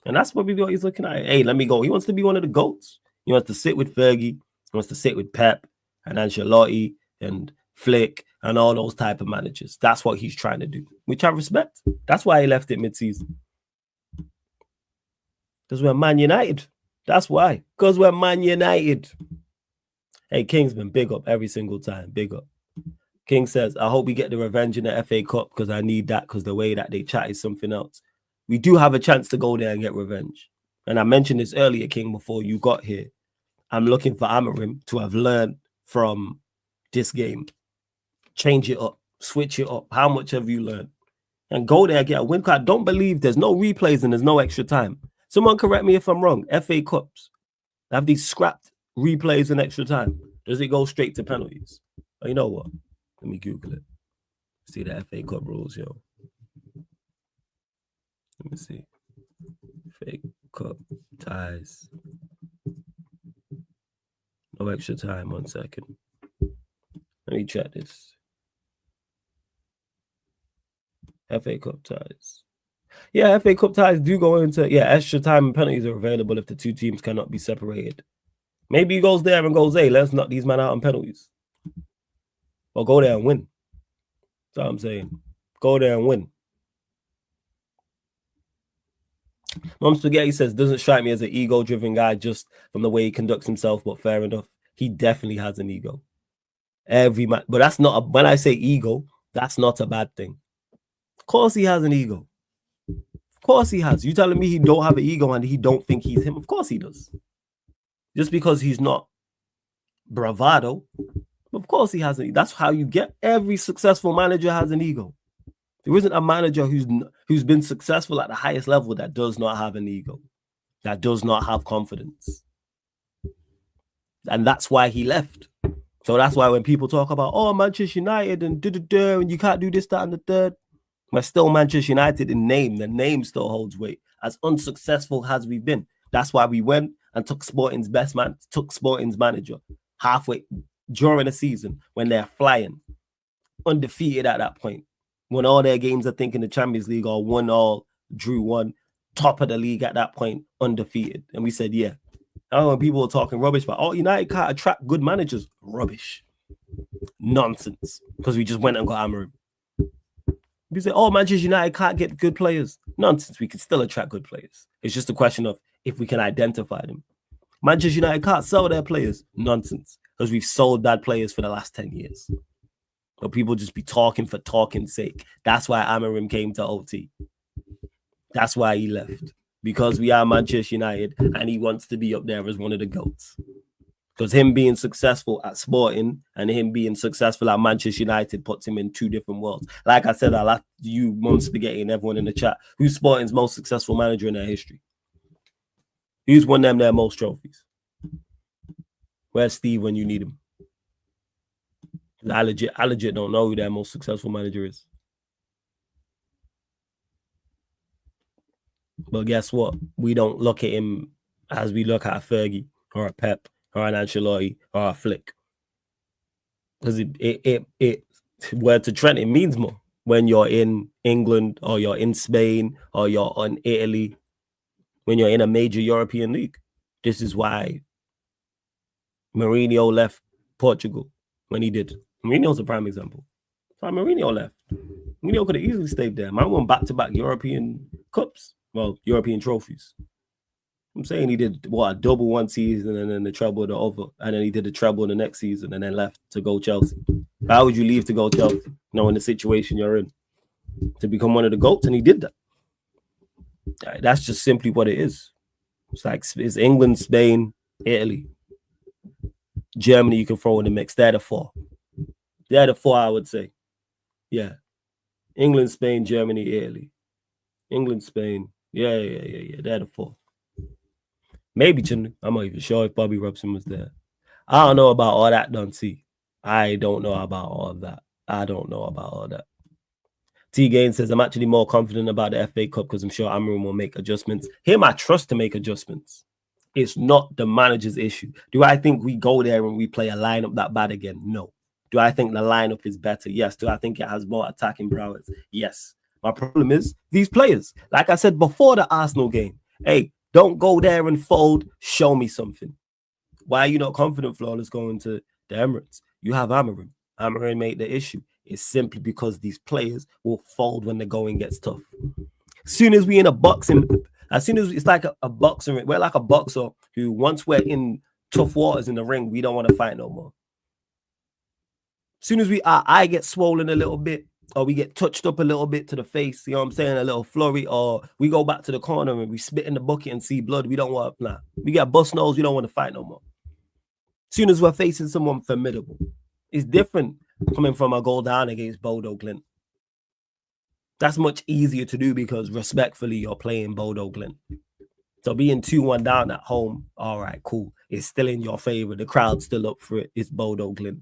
And that's probably what he's looking at. Hey, let me go. He wants to be one of the GOATs. He wants to sit with Fergie. He wants to sit with Pep and Ancelotti and Flick and all those type of managers. That's what he's trying to do, which I respect. That's why he left it mid-season. Because we're Man United. That's why. Because we're Man United. Hey, Kingsman, big up every single time. Big up. King says, I hope we get the revenge in the FA Cup because I need that because the way that they chat is something else. We do have a chance to go there and get revenge. And I mentioned this earlier, King, before you got here. I'm looking for Amorim to have learned from this game. Change it up. Switch it up. How much have you learned? And go there, get a win card. Don't believe there's no replays and there's no extra time. Someone correct me if I'm wrong. FA Cups have these scrapped replays and extra time. Does it go straight to penalties? Oh, you know what? Let me Google it. See the FA Cup rules, yo. Let me see. FA Cup ties. No extra time. 1 second. Let me check this. FA Cup ties. Yeah, FA Cup ties do go into, extra time and penalties are available if the two teams cannot be separated. Maybe he goes there and goes, hey, let's knock these men out on penalties. Or go there and win. That's what I'm saying. Go there and win. Mom Spaghetti says, doesn't strike me as an ego-driven guy just from the way he conducts himself, but fair enough. He definitely has an ego. Every man, but that's not, when I say ego, that's not a bad thing. Of course he has an ego. Of course he has. You telling me he don't have an ego and he don't think he's him? Of course he does. Just because he's not bravado, of course he has an ego. That's how you get, every successful manager has an ego. There isn't a manager who's been successful at the highest level that does not have an ego, that does not have confidence. And that's why he left. So that's why when people talk about, oh, Manchester United and and you can't do this, that, and the third, we're still Manchester United in name. The name still holds weight. As unsuccessful as we've been. That's why we went and took Sporting's manager halfway during the season when they're flying, undefeated at that point. When all their games are thinking the Champions League or 1-1, drew 1, top of the league at that point, undefeated. And we said, yeah. Now when people are talking rubbish about, oh, United can't attract good managers. Rubbish. Nonsense. Because we just went and got Amorim. We say, oh, Manchester United can't get good players. Nonsense. We can still attract good players. It's just a question of if we can identify them. Manchester United can't sell their players. Nonsense. Because we've sold bad players for the last 10 years. But people just be talking for talking's sake. That's why Amorim came to OT. That's why he left. Because we are Manchester United and he wants to be up there as one of the GOATs. Because him being successful at Sporting and him being successful at Manchester United puts him in two different worlds. Like I said, I'll ask you, Mum Spaghetti, and everyone in the chat, who's Sporting's most successful manager in their history? Who's won them their most trophies? Where's Steve when you need him? I legit don't know who their most successful manager is. But guess what? We don't look at him as we look at a Fergie or a Pep or an Ancelotti or a Flick. Because it word to Trent, it means more when you're in England or you're in Spain or you're in Italy, when you're in a major European league. This is why Mourinho left Portugal when he did. Mourinho's a prime example. So Mourinho left. Mourinho could have easily stayed there. Man won back-to-back European cups. Well, European trophies. I'm saying he did a double one season and then the treble the other, and then he did the treble the next season and then left to go Chelsea. How would you leave to go Chelsea, knowing the situation you're in, to become one of the GOATs? And he did that. That's just simply what it is. It's England, Spain, Italy, Germany. You can throw in the mix. They're the four. They're the four, I would say. Yeah, England, Spain, Germany, Italy. England, Spain. Yeah. They're the four. Maybe Chinley. I'm not even sure if Bobby Robson was there. I don't know about all that, Duncy. I don't know about all that. I don't know about all that. T Gain says, I'm actually more confident about the FA Cup because I'm sure Amarim will make adjustments. Him, I trust to make adjustments. It's not the manager's issue. Do I think we go there and we play a lineup that bad again? No. Do I think the lineup is better? Yes. Do I think it has more attacking prowess? Yes. My problem is these players. Like I said before the Arsenal game, hey, don't go there and fold. Show me something. Why are you not confident, Flawless, going to the Emirates? You have Amarim. Amarim made the issue. It's simply because these players will fold when the going gets tough. As soon as we in a boxing, as soon as it's like a boxer, we're like a boxer who once we're in tough waters in the ring, we don't want to fight no more. As soon as our eye gets swollen a little bit, or we get touched up a little bit to the face, you know what I'm saying, a little flurry, or we go back to the corner and we spit in the bucket and see blood, we don't want to, we get bust nose, we don't want to fight no more. As soon as we're facing someone formidable, it's different coming from a goal down against Bodo Glint. That's much easier to do because respectfully, you're playing Bodo Glint. So being 2-1 down at home, all right, cool. It's still in your favor. The crowd's still up for it. It's Bodo Glint.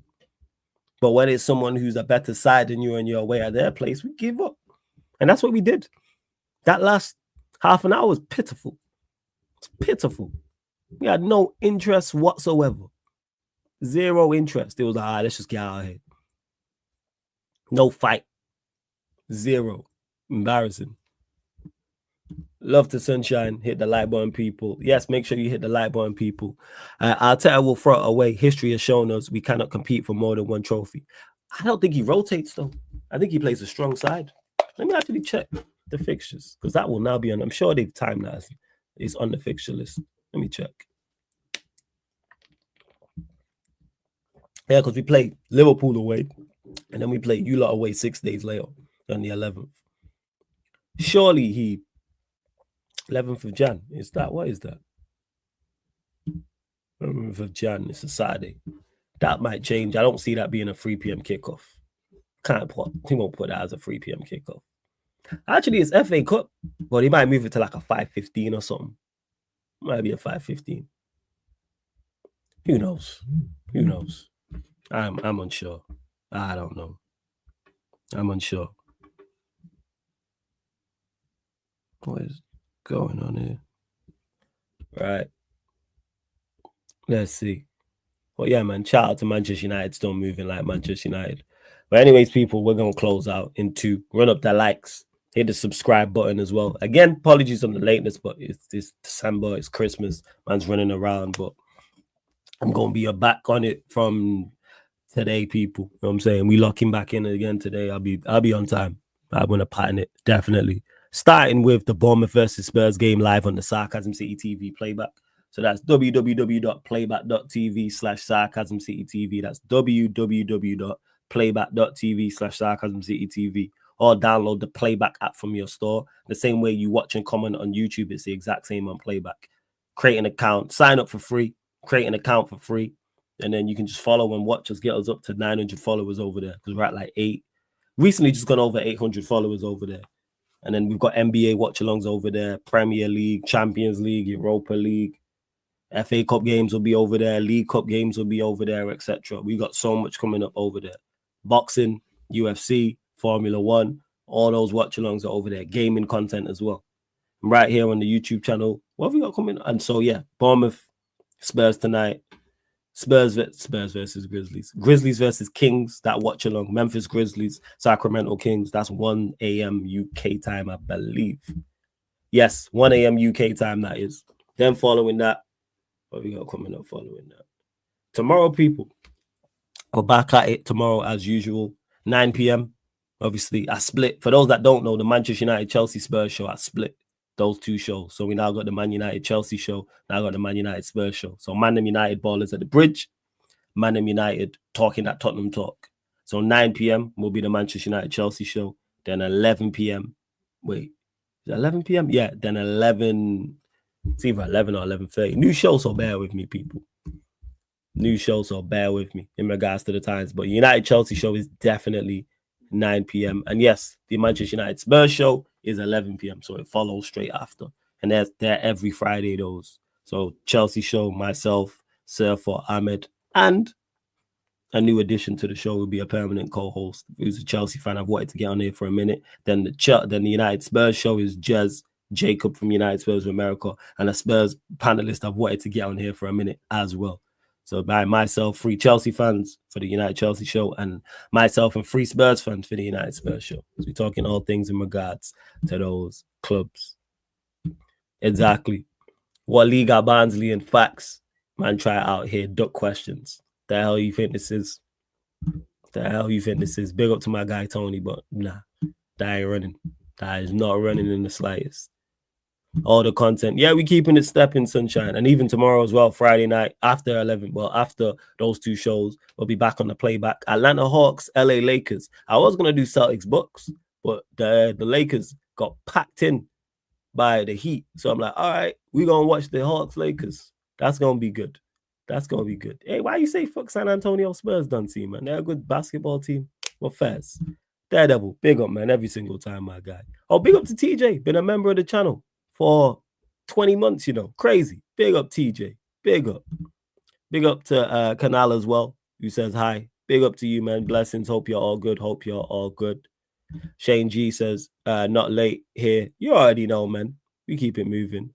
But when it's someone who's a better side than you and you're away at their place, we give up. And that's what we did. That last half an hour was pitiful. It's pitiful. We had no interest whatsoever. Zero interest. It was like, let's just get out of here. No fight. Zero. Embarrassing. Love to sunshine. Hit the like button, people. Yes, make sure you hit the like button, people. Arteta will throw it away. History has shown us we cannot compete for more than one trophy. I don't think he rotates, though. I think he plays a strong side. Let me actually check the fixtures, because that will now be on. I'm sure they've timed that. It's on the fixture list. Let me check. Yeah, because we play Liverpool away, and then we play you lot away 6 days later on the 11th. Surely he 11th of Jan. Is that? What is that? 11th of Jan. It's a Saturday. That might change. I don't see that being a 3 p.m. kickoff. He won't put that as a 3 p.m. kickoff. Actually, it's FA Cup, but he might move it to like a 5:15 or something. Might be a 5:15. Who knows? Who knows? I'm unsure. I don't know. I'm unsure. What is going on here? Right. Let's see. Well, yeah, man. Shout out to Manchester United still moving like Manchester United. But anyways, people, we're going to close out in 2. Run up the likes. Hit the subscribe button as well. Again, apologies on the lateness, but it's December. It's Christmas. Man's running around, but I'm going to be back on it from today, people. You know what I'm saying? We locking back in again today. I'll be on time. I'm going to pattern it, definitely. Starting with the Bournemouth versus Spurs game live on the Sarcasm City TV playback. So that's www.playback.tv/SarcasmCityTV. That's www.playback.tv/SarcasmCityTV. Or download the Playback app from your store. The same way you watch and comment on YouTube, it's the exact same on Playback. Create an account, sign up for free, create an account for free, and then you can just follow and watch us get us up to 900 followers over there, because we're at like 8. Recently just gone over 800 followers over there. And then we've got NBA watch-alongs over there, Premier League, Champions League, Europa League. FA Cup games will be over there. League Cup games will be over there, etc. We got so much coming up over there. Boxing, UFC, Formula 1, all those watch-alongs are over there. Gaming content as well. Right here on the YouTube channel. What have we got coming? And so, yeah, Bournemouth, Spurs tonight. Spurs versus Grizzlies. Grizzlies versus Kings, that watch-along. Memphis Grizzlies, Sacramento Kings. That's 1 a.m. UK time, I believe. Yes, 1 a.m. UK time, that is. Then following that, what we got coming up following that? tomorrow, people, we're back at it tomorrow as usual, 9 p.m. Obviously, I split. For those that don't know, the Manchester United Chelsea Spurs show, I split those two shows. So we now got the Man United Chelsea show, now got the Man United Spurs show. So Man United ballers at the bridge, Man United talking that Tottenham talk. So 9 p.m. will be the Manchester United Chelsea show. Then 11 p.m. Wait, is it 11 p.m.? Yeah, then 11. It's either 11 or 11:30. New show, so bear with me, people. New show, so bear with me in regards to the times. But United Chelsea show is definitely 9 p.m. And yes, the Manchester United Spurs show is 11 p.m. So it follows straight after. And they're every Friday, those. So Chelsea show, myself, Surfer, Ahmed, and a new addition to the show will be a permanent co-host who's a Chelsea fan. I've wanted to get on here for a minute. Then the United Spurs show is Jez Jacob from United Spurs of America, and a Spurs panelist I've wanted to get on here for a minute as well. So by myself, 3 Chelsea fans for the United Chelsea show, and myself and 3 Spurs fans for the United Spurs show. So we're talking all things in regards to those clubs. Exactly. What league are Barnsley and facts? Man, try it out here. Duck questions. The hell you think this is? The hell you think this is? Big up to my guy Tony, but nah, that ain't running. That is not running in the slightest. All the content, yeah, we keeping it stepping, sunshine, and even tomorrow as well, Friday night after 11. Well, after those 2 shows, we'll be back on the playback. Atlanta Hawks, LA Lakers. I was gonna do Celtics Bucks, but the Lakers got packed in by the Heat, so I'm like, all right, we're gonna watch the Hawks Lakers. That's gonna be good. That's gonna be good. Hey, why you say fuck San Antonio Spurs done team, man? They're a good basketball team. Well, fairs. Daredevil, big up, man, every single time, my guy. Oh, big up to TJ, been a member of the channel for 20 months, you know. Crazy. Big up TJ. Big up. Big up to Canal as well, who says hi. Big up to you, man. Blessings. Hope you're all good. Hope you're all good. Shane G says, not late here. You already know, man. We keep it moving.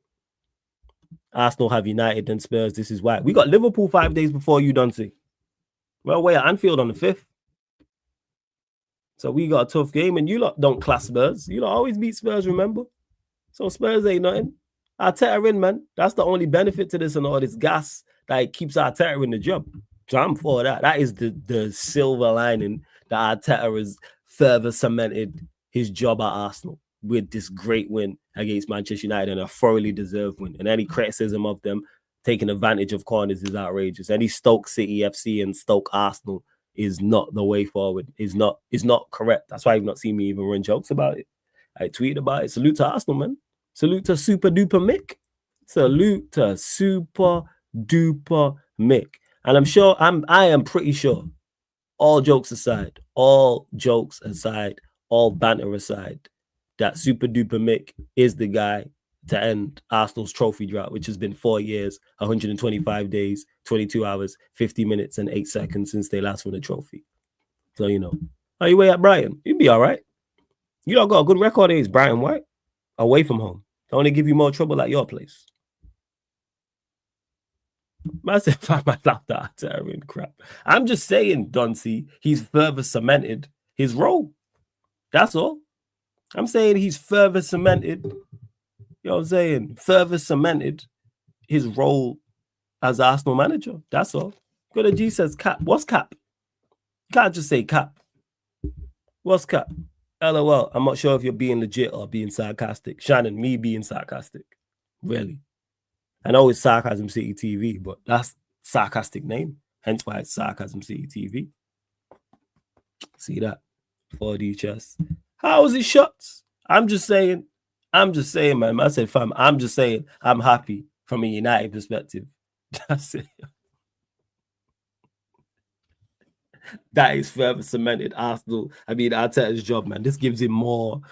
Arsenal have United and Spurs. This is why. We got Liverpool 5 days before you, Duncy. Well, we're at Anfield on the 5th. So we got a tough game, and you lot don't class Spurs. You lot always beat Spurs, remember? So Spurs ain't nothing. Arteta in, man. That's the only benefit to this and all this gas that it keeps Arteta in the job. So I'm for that. That is the silver lining that Arteta has further cemented his job at Arsenal with this great win against Manchester United, and a thoroughly deserved win. And any criticism of them taking advantage of corners is outrageous. Any Stoke City FC and Stoke Arsenal is not the way forward. Is not correct. That's why you've not seen me even run jokes about it. I tweeted about it. Salute to Arsenal, man. Salute to Super Duper Mick. Salute to Super Duper Mick. And I am pretty sure, all jokes aside, all banter aside, that Super Duper Mick is the guy to end Arsenal's trophy drought, which has been 4 years, 125 days, 22 hours, 50 minutes, and 8 seconds since they last won a trophy. So, you know, how you way at Brighton? You'd be all right. You don't got a good record against Brighton, White, away from home. They only give you more trouble at your place. I said, find my laughter at crap. I'm just saying, Duncy, he's further cemented his role. That's all. I'm saying he's further cemented, you know what I'm saying? Further cemented his role as Arsenal manager. That's all. Good G says cap. What's cap? You can't just say cap. What's cap? LOL. I'm not sure if you're being legit or being sarcastic. Shannon, me being sarcastic. Really. I know it's Sarcasm City TV, but that's sarcastic name. Hence why it's Sarcasm City TV. See that? 4D chess. How is it shots? I'm just saying, man. I said, fam, I'm just saying I'm happy from a United perspective. That's it. That is further cemented Arsenal. I mean, Arteta's job, man. This gives him more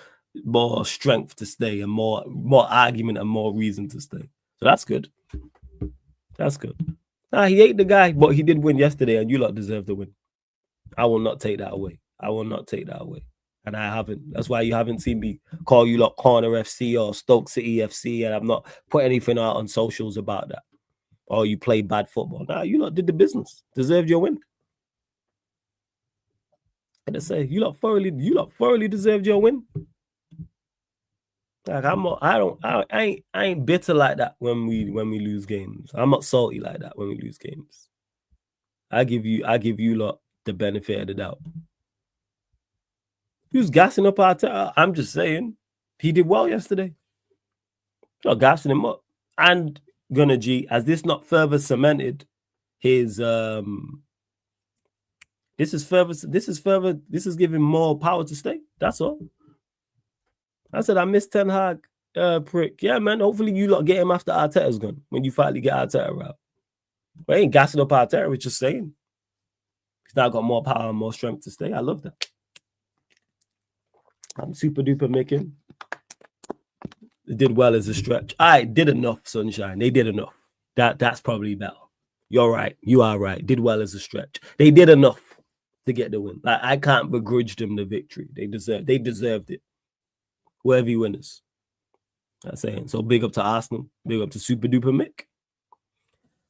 strength to stay and more argument and more reason to stay. So that's good. That's good. Nah, he ain't the guy, but he did win yesterday, and you lot deserve the win. I will not take that away. And I haven't. That's why you haven't seen me call you lot Corner FC or Stoke City FC, and I've not put anything out on socials about that. Or you play bad football. Nah, you lot did the business. Deserved your win. And I say, you lot thoroughly deserved your win. Like I ain't bitter like that when we lose games. I'm not salty like that when we lose games. I give you lot the benefit of the doubt. He was gassing up Arteta. I'm just saying, he did well yesterday. Not gassing him up. And Gunnar G, as this not further cemented his this is giving more power to stay. That's all. I said I miss Ten Hag, prick. Yeah, man. Hopefully you lot get him after Arteta's gone. When you finally get Arteta out. But I ain't gassing up Arteta, we're just saying. He's now got more power and more strength to stay. I love that. I'm super duper making. They did well as a stretch. I did enough, Sunshine. They did enough. That's probably better. You're right. You are right. Did well as a stretch. They did enough to get the win. Like, I can't begrudge them the victory. They deserved it. We're heavy winners. That's saying. So big up to Arsenal. Big up to Super Duper Mick.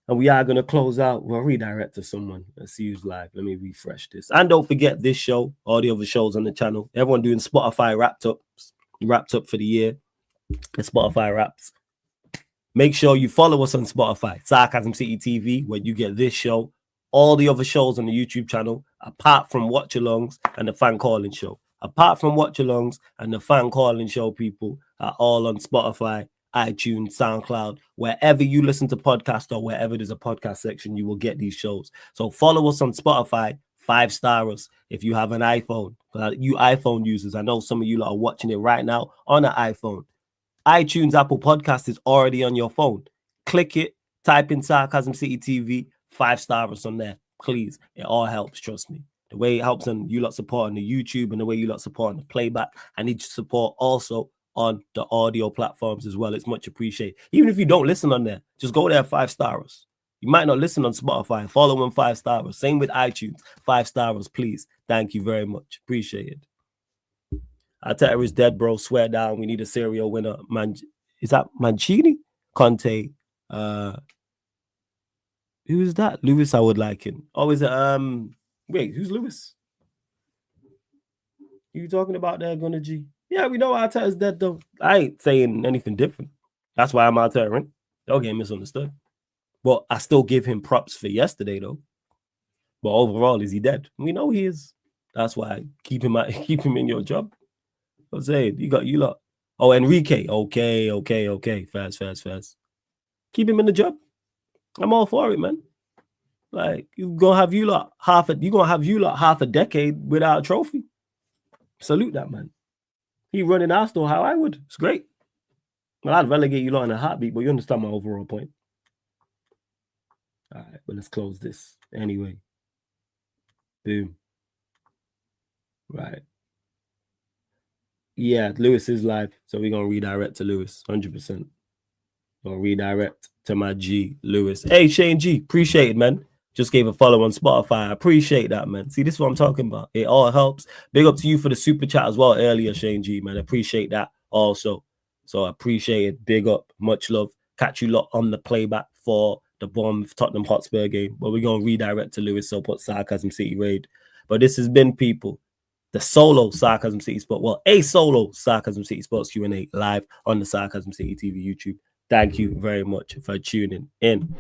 And we are going to close out. We'll redirect to someone. Let's see who's live. Let me refresh this. And don't forget this show, all the other shows on the channel. Everyone doing Spotify wrapped up for the year. The Spotify wraps. Make sure you follow us on Spotify, Sarcasm City TV, where you get this show, all the other shows on the YouTube channel, apart from Watch Alongs and the Fan Calling Show. Apart from Watch Alongs and the Fan Calling Show, people are all on Spotify, iTunes, SoundCloud, wherever you listen to podcasts or wherever there's a podcast section, you will get these shows. So follow us on Spotify, 5-star us if you have an iPhone. You iPhone users, I know some of you are watching it right now on an iPhone. iTunes, Apple Podcast is already on your phone. Click it, type in Sarcasm City TV, 5-star us on there. Please, it all helps, trust me. The way it helps on you lot supporting the YouTube and the way you lot supporting the playback. I need your support also on the audio platforms as well. It's much appreciated. Even if you don't listen on there, just go there, 5-star us. You might not listen on Spotify. Follow them, 5-star us. Same with iTunes, 5-star us, please. Thank you very much. Appreciate it. Arteta is dead, bro. Swear down. We need a serial winner. Is that Mancini? Conte. Who is that? Lewis, I would like him. Oh, is it wait, who's Lewis? You talking about there, Gunnar G? Yeah, we know Arteta's dead though. I ain't saying anything different. That's why I'm Arteta, right? Don't get misunderstood. But I still give him props for yesterday though. But overall, is he dead? We know he is. That's why keep him in your job. I'm saying you lot. Oh, Enrique. Okay. Fast. Keep him in the job. I'm all for it, man. Like you're gonna have you lot half a decade without a trophy. Salute that man. He running Arsenal how I would. It's great. Well, I'd relegate you lot in a heartbeat, but you understand my overall point. All right, but let's close this anyway. Boom. Right. Yeah, Lewis is live, so we're gonna redirect to Lewis, 100%. Gonna redirect to my G, Lewis. Hey, Shane G, appreciate it, man. Just gave a follow on Spotify. I appreciate that, man. See, this is what I'm talking about. It all helps. Big up to you for the super chat as well earlier, Shane G, man. I appreciate that also. So I appreciate it. Big up. Much love. Catch you lot on the playback for the Bournemouth Tottenham Hotspur game. But we're going to redirect to Lewis, so put Sarcasm City Raid. But this has been, people, the solo Sarcasm City Sports. Well, a solo Sarcasm City Sports Q&A live on the Sarcasm City TV YouTube. Thank you very much for tuning in.